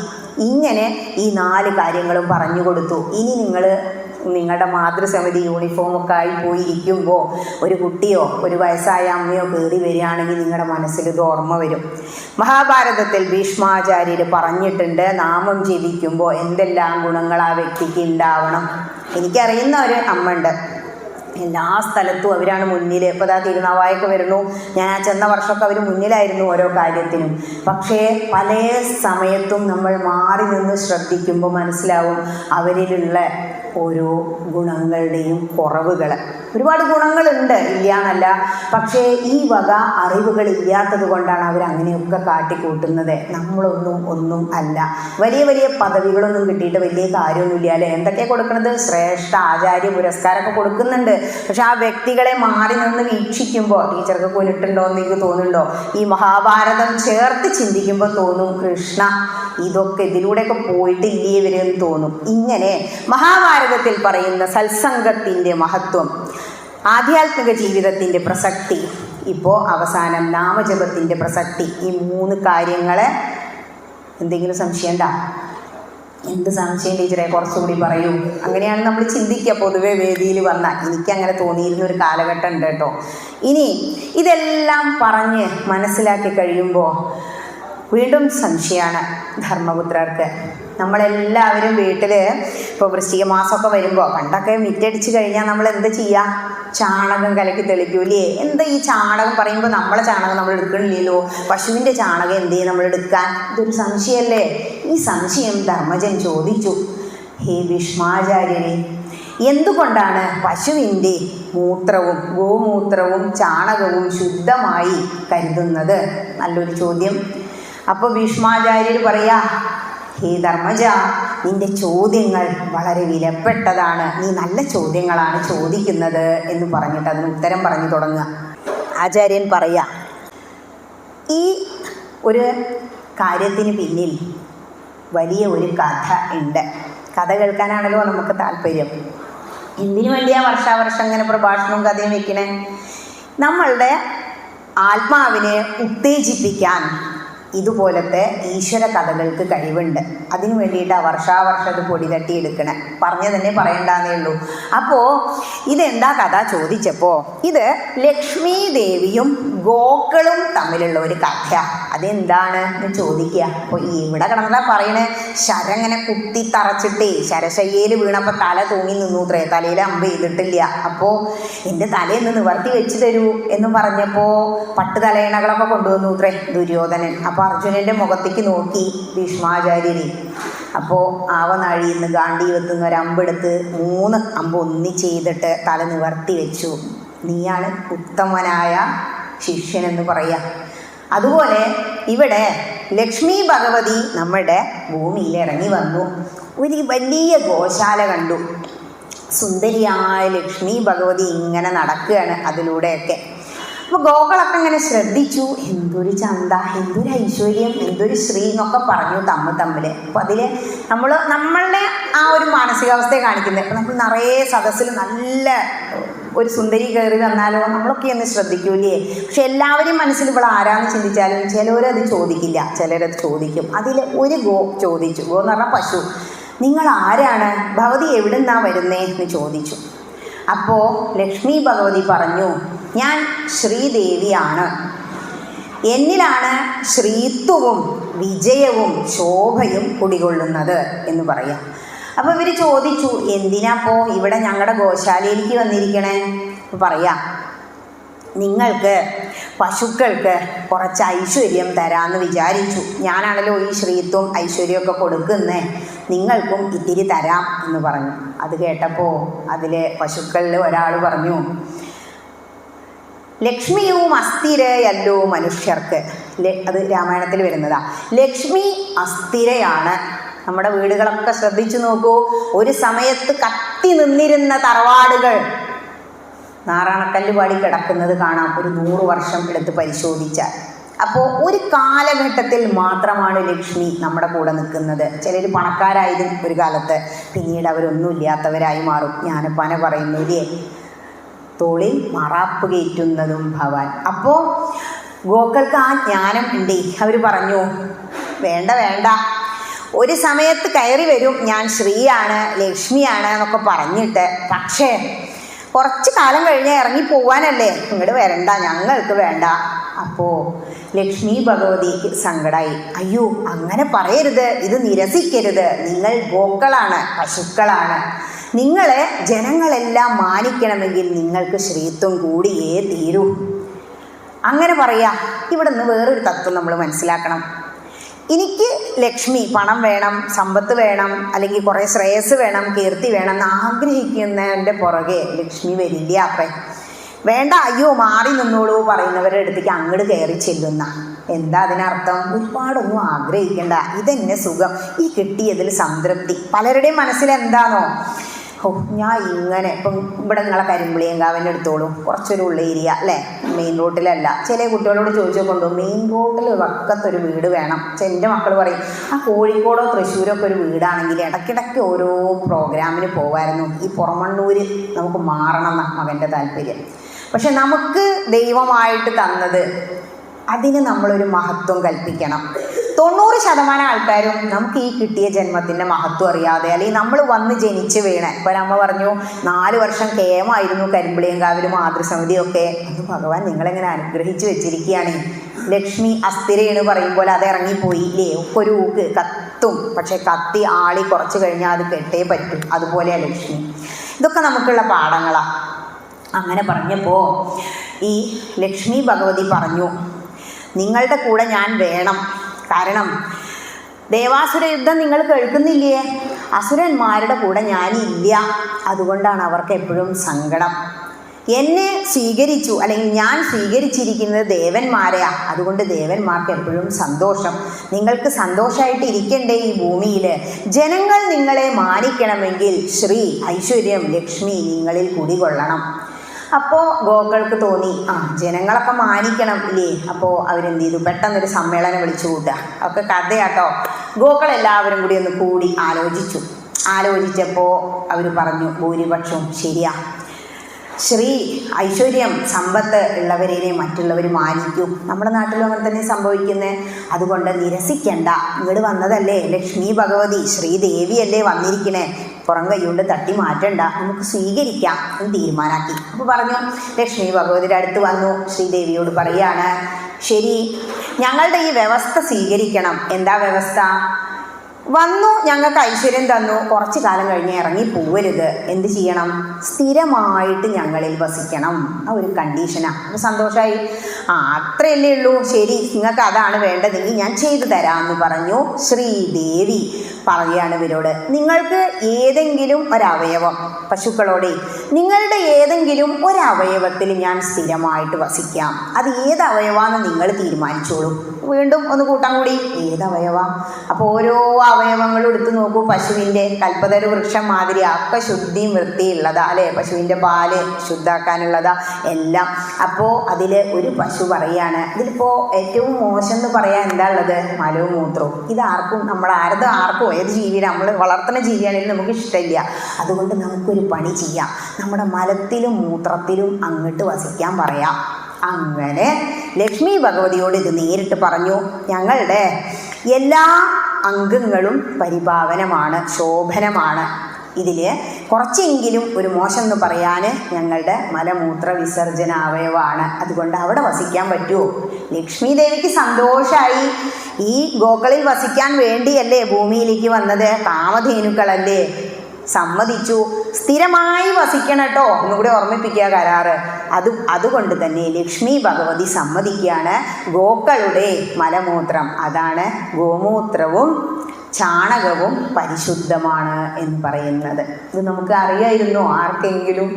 ഇങ്ങനെ ഈ 4 കാര്യങ്ങളും പറഞ്ഞു കൊടുത്തു. ഇനി നിങ്ങൾ നിങ്ങളുടെ മാതൃസമിതി യൂണിഫോമൊക്കെ ആയി പോയിരിക്കുമ്പോൾ ഒരു കുട്ടിയോ ഒരു വയസ്സായ അമ്മയോ കയറി വരികയാണെങ്കിൽ നിങ്ങളുടെ മനസ്സിൽ ഇത് ഓർമ്മ വരും. മഹാഭാരതത്തിൽ ഭീഷ്മാചാര്യർ പറഞ്ഞിട്ടുണ്ട്, നാമം ജപിക്കുമ്പോൾ എന്തെല്ലാം ഗുണങ്ങൾ ആ വ്യക്തിക്ക് ഉണ്ടാവണം. എനിക്കറിയുന്ന ഒരു അമ്മ ഉണ്ട്, എല്ലാ സ്ഥലത്തും അവരാണ് മുന്നിൽ. ഇപ്പോൾ തിരുനാവായൊക്കെ വരുന്നു, ഞാൻ ചെന്ന വർഷമൊക്കെ അവർ മുന്നിലായിരുന്നു ഓരോ കാര്യത്തിനും. പക്ഷേ പല സമയത്തും നമ്മൾ മാറി നിന്ന് ശ്രദ്ധിക്കുമ്പോൾ മനസ്സിലാവും അവരിലുള്ള ഓരോ ഗുണങ്ങളുടെയും കുറവുകൾ. ഒരുപാട് ഗുണങ്ങളുണ്ട്, ഇല്ല എന്നല്ല. പക്ഷേ ഈ വക അറിവുകൾ ഇല്ലാത്തത് കൊണ്ടാണ് അവരങ്ങനെയൊക്കെ കാട്ടിക്കൂട്ടുന്നത്. ഒന്നും അല്ല. വലിയ വലിയ പദവികളൊന്നും കിട്ടിയിട്ട് വലിയ കാര്യമൊന്നുമില്ല അല്ലേ. എന്തൊക്കെയാണ് കൊടുക്കുന്നത്? ശ്രേഷ്ഠ ആചാര്യ പുരസ്കാരമൊക്കെ കൊടുക്കുന്നുണ്ട്. പക്ഷെ ആ വ്യക്തികളെ മാറി നിന്ന് വീക്ഷിക്കുമ്പോൾ ടീച്ചർക്ക് കൊലിട്ടുണ്ടോ എന്ന് എനിക്ക് തോന്നുന്നുണ്ടോ? ഈ മഹാഭാരതം ചേർത്ത് ചിന്തിക്കുമ്പോൾ തോന്നും, കൃഷ്ണ ഇതൊക്കെ ഇതിലൂടെയൊക്കെ പോയിട്ടില്ലേ ഇവരെന്ന് തോന്നും. ഇങ്ങനെ മഹാഭാരതത്തിൽ പറയുന്ന സത്സംഗത്തിൻ്റെ മഹത്വം, ആധ്യാത്മിക ജീവിതത്തിൻ്റെ പ്രസക്തി, ഇപ്പോൾ അവസാനം നാമജപത്തിൻ്റെ പ്രസക്തി, ഈ 3 കാര്യങ്ങളെ എന്തെങ്കിലും സംശയം ഉണ്ടോ? എന്ത് സംശയം ടീച്ചറെ, കുറച്ചുകൂടി പറയൂ. അങ്ങനെയാണ് നമ്മൾ ചിന്തിക്കുക പൊതുവെ വേദിയിൽ വന്നാൽ. എനിക്കങ്ങനെ തോന്നിയിരുന്ന ഒരു കാലഘട്ടം ഉണ്ട് കേട്ടോ. ഇനി ഇതെല്ലാം പറഞ്ഞ് മനസ്സിലാക്കി കഴിയുമ്പോൾ വീണ്ടും സംശയമാണ് ധർമ്മപുത്രർക്ക്. നമ്മളെല്ലാവരും വീട്ടിൽ ഇപ്പോൾ വൃശ്ചിക മാസമൊക്കെ വരുമ്പോൾ പണ്ടൊക്കെ മിറ്റടിച്ച് കഴിഞ്ഞാൽ നമ്മൾ എന്ത് ചെയ്യുക? ചാണകം കലക്കി തെളിക്കൂലേ? എന്താ ഈ ചാണകം പറയുമ്പോൾ നമ്മളെ ചാണകം നമ്മൾ എടുക്കണില്ലല്ലോ, പശുവിൻ്റെ ചാണകം എന്ത് ചെയ്യും നമ്മൾ എടുക്കാൻ? ഇതൊരു സംശയമല്ലേ? ഈ സംശയം ധർമ്മജൻ ചോദിച്ചു. ഹേ ഭീഷ്മാചാര്യരെ, എന്തുകൊണ്ടാണ് പശുവിൻ്റെ മൂത്രവും ഗോമൂത്രവും ചാണകവും ശുദ്ധമായി കരുതുന്നത്? നല്ലൊരു ചോദ്യം. അപ്പോൾ ഭീഷ്മാചാര്യർ പറയാ, ഹേ ധർമ്മജ, നിന്റെ ചോദ്യങ്ങൾ വളരെ വിലപ്പെട്ടതാണ്, നീ നല്ല ചോദ്യങ്ങളാണ് ചോദിക്കുന്നത് എന്ന് പറഞ്ഞിട്ട് അതിന് ഉത്തരം പറഞ്ഞു തുടങ്ങുക. ആചാര്യൻ പറയാ, ഈ ഒരു കാര്യത്തിന് പിന്നിൽ വലിയ ഒരു കഥ ഉണ്ട്. കഥ കേൾക്കാനാണല്ലോ നമുക്ക് താല്പര്യം. എന്തിനു വേണ്ടിയാ വർഷാവർഷം ഇങ്ങനെ പ്രഭാഷണവും കഥയും വെക്കണേ? നമ്മളുടെ ആത്മാവിനെ ഉത്തേജിപ്പിക്കാൻ ഇതുപോലത്തെ ഈശ്വര കഥകൾക്ക് കഴിവുണ്ട്. അതിനു വേണ്ടിയിട്ട് വർഷാവർഷം അത് പൊടി തട്ടിയെടുക്കണേ. പറഞ്ഞു തന്നെ പറയണ്ടെന്നേ ഉള്ളൂ. അപ്പോൾ ഇതെന്താ കഥ ചോദിച്ചപ്പോൾ, ഇത് ലക്ഷ്മി ദേവിയും ഗോക്കളും തമ്മിലുള്ള ഒരു കഥ. അതെന്താണ് എന്ന് ചോദിക്കുക. അപ്പോൾ ഇവിടെ കിടന്നാ പറയണേ, ശരങ്ങനെ കുത്തി തറച്ചിട്ടേ ശരശയ്യയിൽ വീണപ്പോൾ തല തൂങ്ങി നിന്നൂത്രേ, തലയിൽ അമ്പ് ചെയ്തിട്ടില്ല. അപ്പോൾ എൻ്റെ തലയൊന്ന് നിവർത്തി വെച്ച് തരൂ എന്ന് പറഞ്ഞപ്പോൾ പട്ട് തലയിണകളൊക്കെ കൊണ്ടുവന്നൂത്രേ ദുര്യോധനൻ. അപ്പോൾ അർജുനൻ്റെ മുഖത്തേക്ക് നോക്കി ഭീഷ്മാചാര്യര്. അപ്പോൾ ആവനാഴിയിൽ നിന്ന് ഗാണ്ഡീവത്തിൽ നിന്ന് ഒരമ്പെടുത്ത് 3 അമ്പ് ചെയ്തിട്ട് തല നിവർത്തി വെച്ചു. നീയാണ് ഉത്തമനായ ശിഷ്യനെന്ന് പറയാം. അതുപോലെ ഇവിടെ ലക്ഷ്മി ഭഗവതി നമ്മുടെ ഭൂമിയിൽ ഇറങ്ങി വന്നു. ഒരു വലിയ ഗോശാല കണ്ടു. സുന്ദരിയായ ലക്ഷ്മി ഭഗവതി ഇങ്ങനെ നടക്കുകയാണ് അതിലൂടെയൊക്കെ. അപ്പോൾ ഗോകളൊക്കെ ഇങ്ങനെ ശ്രദ്ധിച്ചു, എന്തൊരു ചന്ത, എന്തൊരു ഐശ്വര്യം, എന്തൊരു ശ്രീ എന്നൊക്കെ പറഞ്ഞു തമ്മിൽ. അപ്പോൾ അതിൽ നമ്മളുടെ ആ ഒരു മാനസികാവസ്ഥയെ കാണിക്കുന്നത്. അപ്പോൾ നമ്മൾ നിറയെ സദസ്സിൽ നല്ല ഒരു സുന്ദരി കയറി വന്നാലോ നമ്മളൊക്കെ ഒന്ന് ശ്രദ്ധിക്കൂലേ? പക്ഷെ എല്ലാവരും മനസ്സിൽ ഇവിടെ ആരാന്ന് ചിന്തിച്ചാലും ചിലവരത് ചോദിക്കില്ല, ചിലരത് ചോദിക്കും. അതിൽ ഒരു ഗോ ചോദിച്ചു. ഗോ എന്ന് പറഞ്ഞാൽ പശു. നിങ്ങൾ ആരാണ്? ഭഗവതി എവിടെ നിന്നാണ് വരുന്നേ എന്ന് ചോദിച്ചു. അപ്പോൾ ലക്ഷ്മി ഭഗവതി പറഞ്ഞു, ഞാൻ ശ്രീദേവിയാണ്, എന്നിലാണ് ശ്രീത്വവും വിജയവും ശോഭയും കുടികൊള്ളുന്നത് എന്ന് പറയാം. അപ്പോൾ ഇവർ ചോദിച്ചു, എന്തിനാപ്പോൾ ഇവിടെ ഞങ്ങളുടെ ഗോശാലയിലേക്ക് വന്നിരിക്കണേ? പറയാം, നിങ്ങൾക്ക് പശുക്കൾക്ക് കുറച്ച് ഐശ്വര്യം തരാമെന്ന് വിചാരിച്ചു. ഞാനാണല്ലോ ഈ ശ്രീത്വം ഐശ്വര്യമൊക്കെ കൊടുക്കുന്നേ, നിങ്ങൾക്കും ഇത്തിരി തരാം എന്ന് പറഞ്ഞു. അത് കേട്ടപ്പോൾ അതിലെ പശുക്കളിൽ ഒരാൾ പറഞ്ഞു, ലക്ഷ്മിയും അസ്ഥിരയല്ലോ മനുഷ്യർക്ക്. അത് രാമായണത്തിൽ വരുന്നതാ. ലക്ഷ്മി അസ്ഥിരയാണ്. നമ്മുടെ വീടുകളൊക്കെ ശ്രദ്ധിച്ചു നോക്കൂ. ഒരു സമയത്ത് കത്തി നിന്നിരുന്ന തറവാടുകൾ നാറാണക്കല്ല് പാടി കിടക്കുന്നത് കാണാം, ഒരു 100 വർഷം എടുത്ത് പരിശോധിച്ചാൽ. അപ്പോൾ ഒരു കാലഘട്ടത്തിൽ മാത്രമാണ് ലക്ഷ്മി നമ്മുടെ കൂടെ നിൽക്കുന്നത്. ചിലർ പണക്കാരായിരുന്നു ഒരു കാലത്ത്, പിന്നീട് അവരൊന്നുമില്ലാത്തവരായി മാറും. ജ്ഞാനപ്പാന പറയുന്നില്ലേ, തോളിൽ മറാപ്പ് കയറ്റുന്നതും ഭവാൻ. അപ്പോൾ ഗോക്കൾക്ക് ആ ജ്ഞാനം ഉണ്ട്. അവർ പറഞ്ഞു, വേണ്ട, ഒരു സമയത്ത് കയറി വരും, ഞാൻ ശ്രീയാണ് ലക്ഷ്മിയാണ് എന്നൊക്കെ പറഞ്ഞിട്ട്, പക്ഷേ കുറച്ച് കാലം കഴിഞ്ഞാൽ ഇറങ്ങി പോവാനല്ലേ, ഇങ്ങോട്ട് വരണ്ട, ഞങ്ങൾക്ക് വേണ്ട. അപ്പോൾ ലക്ഷ്മി ഭഗവതിക്ക് സങ്കടമായി. അയ്യോ, അങ്ങനെ പറയരുത്, ഇത് നിരസിക്കരുത്. നിങ്ങൾ ഗോക്കളാണ്, പശുക്കളാണ്. നിങ്ങളെ ജനങ്ങളെല്ലാം മാനിക്കണമെങ്കിൽ നിങ്ങൾക്ക് ശ്രീത്വം കൂടിയേ തീരൂ. അങ്ങനെ പറയാ. ഇവിടെ നിന്ന് വേറൊരു തത്വം നമ്മൾ മനസ്സിലാക്കണം. എനിക്ക് ലക്ഷ്മി പണം വേണം, സമ്പത്ത് വേണം, അല്ലെങ്കിൽ കുറേ ശ്രേയസ് വേണം, കീർത്തി വേണം എന്ന് ആഗ്രഹിക്കുന്നതിൻ്റെ പുറകെ ലക്ഷ്മി വരില്ല അത്രേ. വേണ്ട, അയ്യോ മാറി നിന്നോളൂ പറയുന്നവരുടെ അടുത്തേക്ക് അങ്ങോട്ട് കയറി ചെല്ലുന്ന. എന്താ അതിനർത്ഥം? ഒരുപാടൊന്നും ആഗ്രഹിക്കേണ്ട, ഇതെന്നെ സുഖം, ഈ കിട്ടിയതിൽ സംതൃപ്തി. പലരുടെയും മനസ്സിൽ എന്താണോ, ഓ ഞാൻ ഇങ്ങനെ ഇപ്പം ഇവിടെ നിങ്ങളെ കരിമ്പുളിയങ്കാവിൻ്റെ എടുത്തോളൂ, കുറച്ചൊരു ഉള്ള ഏരിയ അല്ലേ, മെയിൻ റോട്ടിലല്ല. ചില കുട്ടികളോട് ചോദിച്ചാൽ കൊണ്ടു മെയിൻ റോട്ടിൽ വക്കത്തൊരു വീട് വേണം. എൻ്റെ മക്കൾ പറയും ആ കോഴിക്കോടോ തൃശ്ശൂരോ ഒക്കെ ഒരു വീടാണെങ്കിൽ ഇടയ്ക്കിടയ്ക്ക് ഓരോ പ്രോഗ്രാമിന് പോകാമായിരുന്നു, ഈ പുറമണ്ണൂർ നമുക്ക് മാറണം എന്നാണ് മകൻ്റെ താല്പര്യം. പക്ഷെ നമുക്ക് ദൈവമായിട്ട് തന്നത് അതിന് നമ്മളൊരു മഹത്വം കൽപ്പിക്കണം. 90% ആൾക്കാരും നമുക്ക് ഈ കിട്ടിയ ജന്മത്തിൻ്റെ മഹത്വം അറിയാതെ, അല്ലെങ്കിൽ നമ്മൾ വന്ന് ജനിച്ച് വീണ, ഇപ്പോൾ അമ്മ പറഞ്ഞു 4 വർഷം കേമായിരുന്നു കരിമ്പിളിയങ്കാവിൽ മാതൃസമിതിയൊക്കെ. അത് ഭഗവാൻ നിങ്ങളെങ്ങനെ അനുഗ്രഹിച്ച് വെച്ചിരിക്കുകയാണ്. ലക്ഷ്മി അസ്ഥിരയാണ് പറയുമ്പോൾ അത് ഇറങ്ങിപ്പോയി ഇല്ലേ, ഒരു ഊക്ക് കത്തും, പക്ഷെ കത്തി ആളി കുറച്ച് കഴിഞ്ഞാൽ അത് കെട്ടേ പറ്റും. അതുപോലെയാണ് ലക്ഷ്മി. ഇതൊക്കെ നമുക്കുള്ള പാഠങ്ങളാണ്. അങ്ങനെ പറഞ്ഞപ്പോൾ ഈ ലക്ഷ്മി ഭഗവതി പറഞ്ഞു, നിങ്ങളുടെ കൂടെ ഞാൻ വേണം. കാരണം ദേവാസുര യുദ്ധം നിങ്ങൾ കേൾക്കുന്നില്ലേ, അസുരന്മാരുടെ കൂടെ ഞാനില്ല. അതുകൊണ്ടാണ് അവർക്ക് എപ്പോഴും സങ്കടം. എന്നെ സ്വീകരിച്ചു, അല്ലെങ്കിൽ ഞാൻ സ്വീകരിച്ചിരിക്കുന്നത് ദേവന്മാരെയാണ്. അതുകൊണ്ട് ദേവന്മാർക്ക് എപ്പോഴും സന്തോഷം. നിങ്ങൾക്ക് സന്തോഷമായിട്ട് ഇരിക്കണ്ടേ ഈ ഭൂമിയിൽ? ജനങ്ങൾ നിങ്ങളെ മാനിക്കണമെങ്കിൽ ശ്രീ ഐശ്വര്യം ലക്ഷ്മി നിങ്ങളിൽ കുടികൊള്ളണം. അപ്പോൾ ഗോക്കൾക്ക് തോന്നി ജനങ്ങളൊക്കെ മാനിക്കണം ഇല്ലേ. അപ്പോൾ അവരെന്ത് ചെയ്തു, പെട്ടെന്നൊരു സമ്മേളനം വിളിച്ചു കൂട്ടുക. ഒക്കെ കഥയാട്ടോ. ഗോക്കളെല്ലാവരും കൂടി ഒന്ന് കൂടി ആലോചിച്ചപ്പോൾ അവർ പറഞ്ഞു, ഭൂരിപക്ഷവും ശരിയാ, ശ്രീ ഐശ്വര്യം സമ്പത്ത് ഉള്ളവരെ മറ്റുള്ളവർ മാനിക്കും. നമ്മുടെ നാട്ടിലും അങ്ങനെ തന്നെ സംഭവിക്കുന്നത്. അതുകൊണ്ട് നിരസിക്കണ്ട, ഇങ്ങോട്ട് വന്നതല്ലേ ലക്ഷ്മി ഭഗവതി ശ്രീദേവിയല്ലേ വന്നിരിക്കണേ, പുറം കൈകൊണ്ട് തട്ടി മാറ്റണ്ട, നമുക്ക് സ്വീകരിക്കാം എന്ന് തീരുമാനാക്കി. അപ്പോൾ പറഞ്ഞു, ലക്ഷ്മി ഭഗവതിയുടെ അടുത്ത് വന്നു, ശ്രീദേവിയോട് പറയാണ്, ശരി ഞങ്ങളുടെ ഈ വ്യവസ്ഥ സ്വീകരിക്കണം. എന്താ വ്യവസ്ഥ? വന്നു ഞങ്ങൾക്ക് ഐശ്വര്യം തന്നു, കുറച്ച് കാലം കഴിഞ്ഞ് ഇറങ്ങി പോവരുത്. എന്ത് ചെയ്യണം? സ്ഥിരമായിട്ട് ഞങ്ങളിൽ വസിക്കണം. ആ ഒരു കണ്ടീഷനാണ്. അപ്പോൾ സന്തോഷമായി. അത്രയല്ലേ ഉള്ളൂ, ശരി നിങ്ങൾക്ക് അതാണ് വേണ്ടതെങ്കിൽ ഞാൻ ചെയ്തു തരാമെന്ന് പറഞ്ഞു. ശ്രീദേവി പറയുകയാണ് ഇവരോട്, നിങ്ങൾക്ക് ഏതെങ്കിലും ഒരവയവം, പശുക്കളോടെ നിങ്ങളുടെ ഏതെങ്കിലും ഒരവയവത്തിൽ ഞാൻ സ്ഥിരമായിട്ട് വസിക്കാം. അത് ഏത് അവയവാന്ന് നിങ്ങൾ തീരുമാനിച്ചോളൂ. വീണ്ടും ഒന്ന് കൂട്ടാൻ കൂടി, ഏതവയവ? അപ്പോൾ ഓരോ അവയവങ്ങളും എടുത്തു നോക്കൂ. പശുവിൻ്റെ കൽപ്പതരു വൃക്ഷം മാതിരി ഒക്കെ ശുദ്ധിയും വൃത്തിയുള്ളതാ അല്ലേ, പശുവിൻ്റെ പാല് ശുദ്ധാക്കാനുള്ളതാ എല്ലാം. അപ്പോൾ അതിൽ ഒരു പശു പറയാണ്, ഇതിലിപ്പോൾ ഏറ്റവും മോശം എന്ന് പറയാൻ എന്താ ഉള്ളത്? മലവും മൂത്രവും. ഇതാർക്കും ആർക്കും ഏത് ജീവിയാണ്, നമ്മൾ വളർത്തുന്ന ജീവിയാണെങ്കിലും നമുക്ക് ഇഷ്ടമില്ല. അതുകൊണ്ട് നമുക്കൊരു പണി ചെയ്യാം, നമ്മുടെ മലത്തിലും മൂത്രത്തിലും അങ്ങോട്ട് വസിക്കാൻ പറയാം. അങ്ങനെ ലക്ഷ്മി ഭഗവതിയോട് ഇത് നേരിട്ട് പറഞ്ഞു, ഞങ്ങളുടെ എല്ലാ അംഗങ്ങളും പരിപാവനമാണ്, ശോഭനമാണ്. ഇതിൽ കുറച്ചെങ്കിലും ഒരു മോശം എന്ന് പറയാൻ ഞങ്ങളുടെ മലമൂത്ര വിസർജന അവയവമാണ്. അതുകൊണ്ട് അവിടെ വസിക്കാൻ പറ്റുമോ? ലക്ഷ്മി ദേവിക്ക് സന്തോഷമായി. ഈ ഗോക്കളിൽ വസിക്കാൻ വേണ്ടിയല്ലേ ഭൂമിയിലേക്ക് വന്നത്, കാമധേനുക്കളല്ലേ. സമ്മതിച്ചു, സ്ഥിരമായി വസിക്കണം കേട്ടോ, ഒന്നുകൂടി ഓർമ്മിപ്പിക്കുക കരാറ്. അതുകൊണ്ട് തന്നെ ലക്ഷ്മി ഭഗവതി സമ്മതിക്കുകയാണ്. ഗോക്കളുടെ മലമൂത്രം, അതാണ് ഗോമൂത്രവും ചാണകവും പരിശുദ്ധമാണ് എന്ന് പറയുന്നത്. ഇത് നമുക്ക് അറിയായിരുന്നോ? ആർക്കെങ്കിലും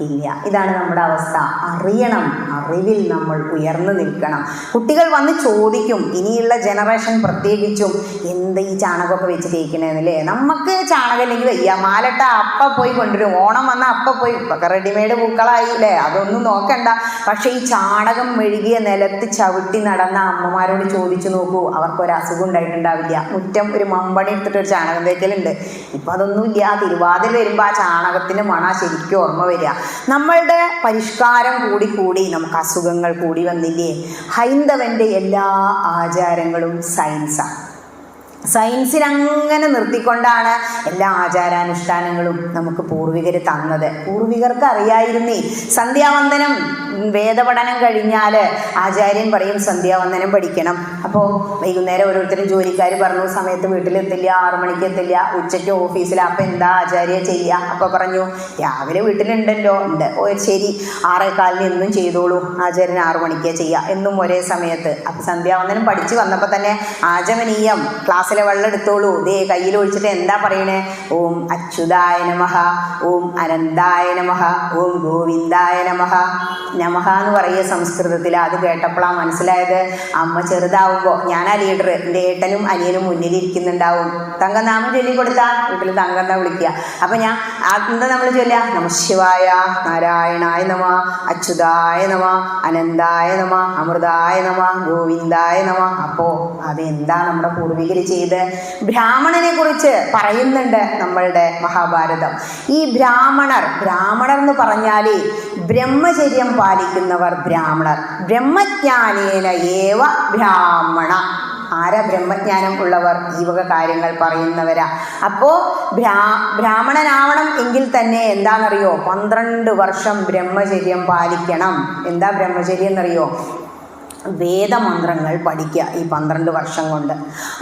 ഇല്ല. ഇതാണ് നമ്മുടെ അവസ്ഥ. അറിയണം, അറിവിൽ നമ്മൾ ഉയർന്നു നിൽക്കണം. കുട്ടികൾ വന്ന് ചോദിക്കും, ഇനിയുള്ള ജനറേഷൻ പ്രത്യേകിച്ചും, എന്താ ഈ ചാണകമൊക്കെ വെച്ച് തേക്കണേന്നല്ലേ. നമുക്ക് ചാണകം ഇല്ലെങ്കിൽ വയ്യ, മാലട്ട അപ്പം പോയി കൊണ്ടുവരും, ഓണം വന്നാൽ അപ്പം പോയി. ഇപ്പൊക്കെ റെഡിമെയ്ഡ് പൂക്കളായില്ലേ, അതൊന്നും നോക്കണ്ട. പക്ഷേ ഈ ചാണകം മെഴുകിയ നിലത്ത് ചവിട്ടി നടന്ന അമ്മമാരോട് ചോദിച്ചു നോക്കൂ, അവർക്കൊരു അസുഖം ഉണ്ടായിട്ടുണ്ടാവില്ല. മുറ്റം ഒരു മമ്പണി എടുത്തിട്ടൊരു ചാണകം തേക്കലുണ്ട്. ഇപ്പം അതൊന്നുമില്ല. തിരുവാതിര വരുമ്പോൾ ആ ചാണകത്തിൻ്റെ മണ ശരിക്കും ഓർമ്മ വരിക. നമ്മളുടെ പരിഷ്കാരം കൂടി നമുക്ക് അസുഖങ്ങൾ കൂടി വന്നില്ലേ. ഹൈന്ദവൻ്റെ എല്ലാ ആചാരങ്ങളും സയൻസാണ്. സയൻസിനങ്ങനെ നിർത്തിക്കൊണ്ടാണ് എല്ലാ ആചാരാനുഷ്ഠാനങ്ങളും നമുക്ക് പൂർവികർ തന്നത്. പൂർവികർക്ക് അറിയായിരുന്നേ സന്ധ്യാവന്ദനം, വേദപഠനം കഴിഞ്ഞാൽ ആചാര്യൻ പറയും സന്ധ്യാവന്ദനം പഠിക്കണം. അപ്പോൾ വൈകുന്നേരം ഓരോരുത്തരും ജോലിക്കാർ പറഞ്ഞു സമയത്ത് വീട്ടിലെത്തില്ല, 6 മണിക്ക് എത്തില്ല, ഉച്ചയ്ക്ക് ഓഫീസിൽ. അപ്പം എന്താ ആചാര്യ ചെയ്യുക? അപ്പോൾ പറഞ്ഞു രാവിലെ വീട്ടിലുണ്ടല്ലോ. ഉണ്ട്. ഓ ശരി, 6:15 എന്നും ചെയ്തോളൂ, ആചാര്യൻ 6 മണിക്കേ ചെയ്യുക, എന്നും ഒരേ സമയത്ത്. അപ്പം സന്ധ്യാവന്ദനം പഠിച്ച് വന്നപ്പോൾ തന്നെ ആചമനീയം, ക്ലാസ്സിലെ വെള്ളം എടുത്തോളൂ, ദേ കയ്യിൽ ഒഴിച്ചിട്ട് എന്താ പറയണേ? ഓം അച്യുതായ നമഃ, ഓം അനന്തായ നമഃ, ഓം ഗോവിന്ദായ നമഃ. നമഃ എന്ന് പറയുക സംസ്കൃതത്തിൽ. അത് കേട്ടപ്പോഴാണ് മനസ്സിലായത്, അമ്മ ചെറുതാവുമ്പോൾ ഞാനാ ലീഡർ, എൻ്റെ ഏട്ടനും അനിയനും മുന്നിലിരിക്കുന്നുണ്ടാവും. തങ്കനാമം ചൊല്ലിക്കൊടുത്താ വീട്ടിൽ തങ്കന്ന വിളിക്കുക. അപ്പം ഞാൻ എന്താ നമ്മൾ ചൊല്ലുക? നമഃശിവായ, നാരായണായ നമ, അച്യുതായ നമ, അനന്തായ നമ, അമൃതായ നമ, ഗോവിന്ദായ നമ. അപ്പോൾ അതെന്താ നമ്മുടെ പൂർവികർ ചെയ്ത്? ബ്രാഹ്മണനെ കുറിച്ച് പറയുന്നുണ്ട് നമ്മളുടെ മഹാഭാരതം. ഈ ബ്രാഹ്മണർ എന്ന് പറഞ്ഞാൽ ബ്രഹ്മചര്യം പാലിക്കുന്നവർ ബ്രാഹ്മണർ. ബ്രഹ്മജ്ഞാനേന ഏവ ബ്രാഹ്മണ. ആരാ ബ്രഹ്മജ്ഞാനം ഉള്ളവർ? ഈ വക കാര്യങ്ങൾ പറയുന്നവരാ. അപ്പോൾ ബ്രാഹ്മണനാവണം എങ്കിൽ തന്നെ എന്താണെന്നറിയോ? 12 വർഷം ബ്രഹ്മചര്യം പാലിക്കണം. എന്താ ബ്രഹ്മചര്യം എന്നറിയോ? വേദമന്ത്രങ്ങൾ പഠിക്കുക ഈ 12 വർഷം കൊണ്ട്.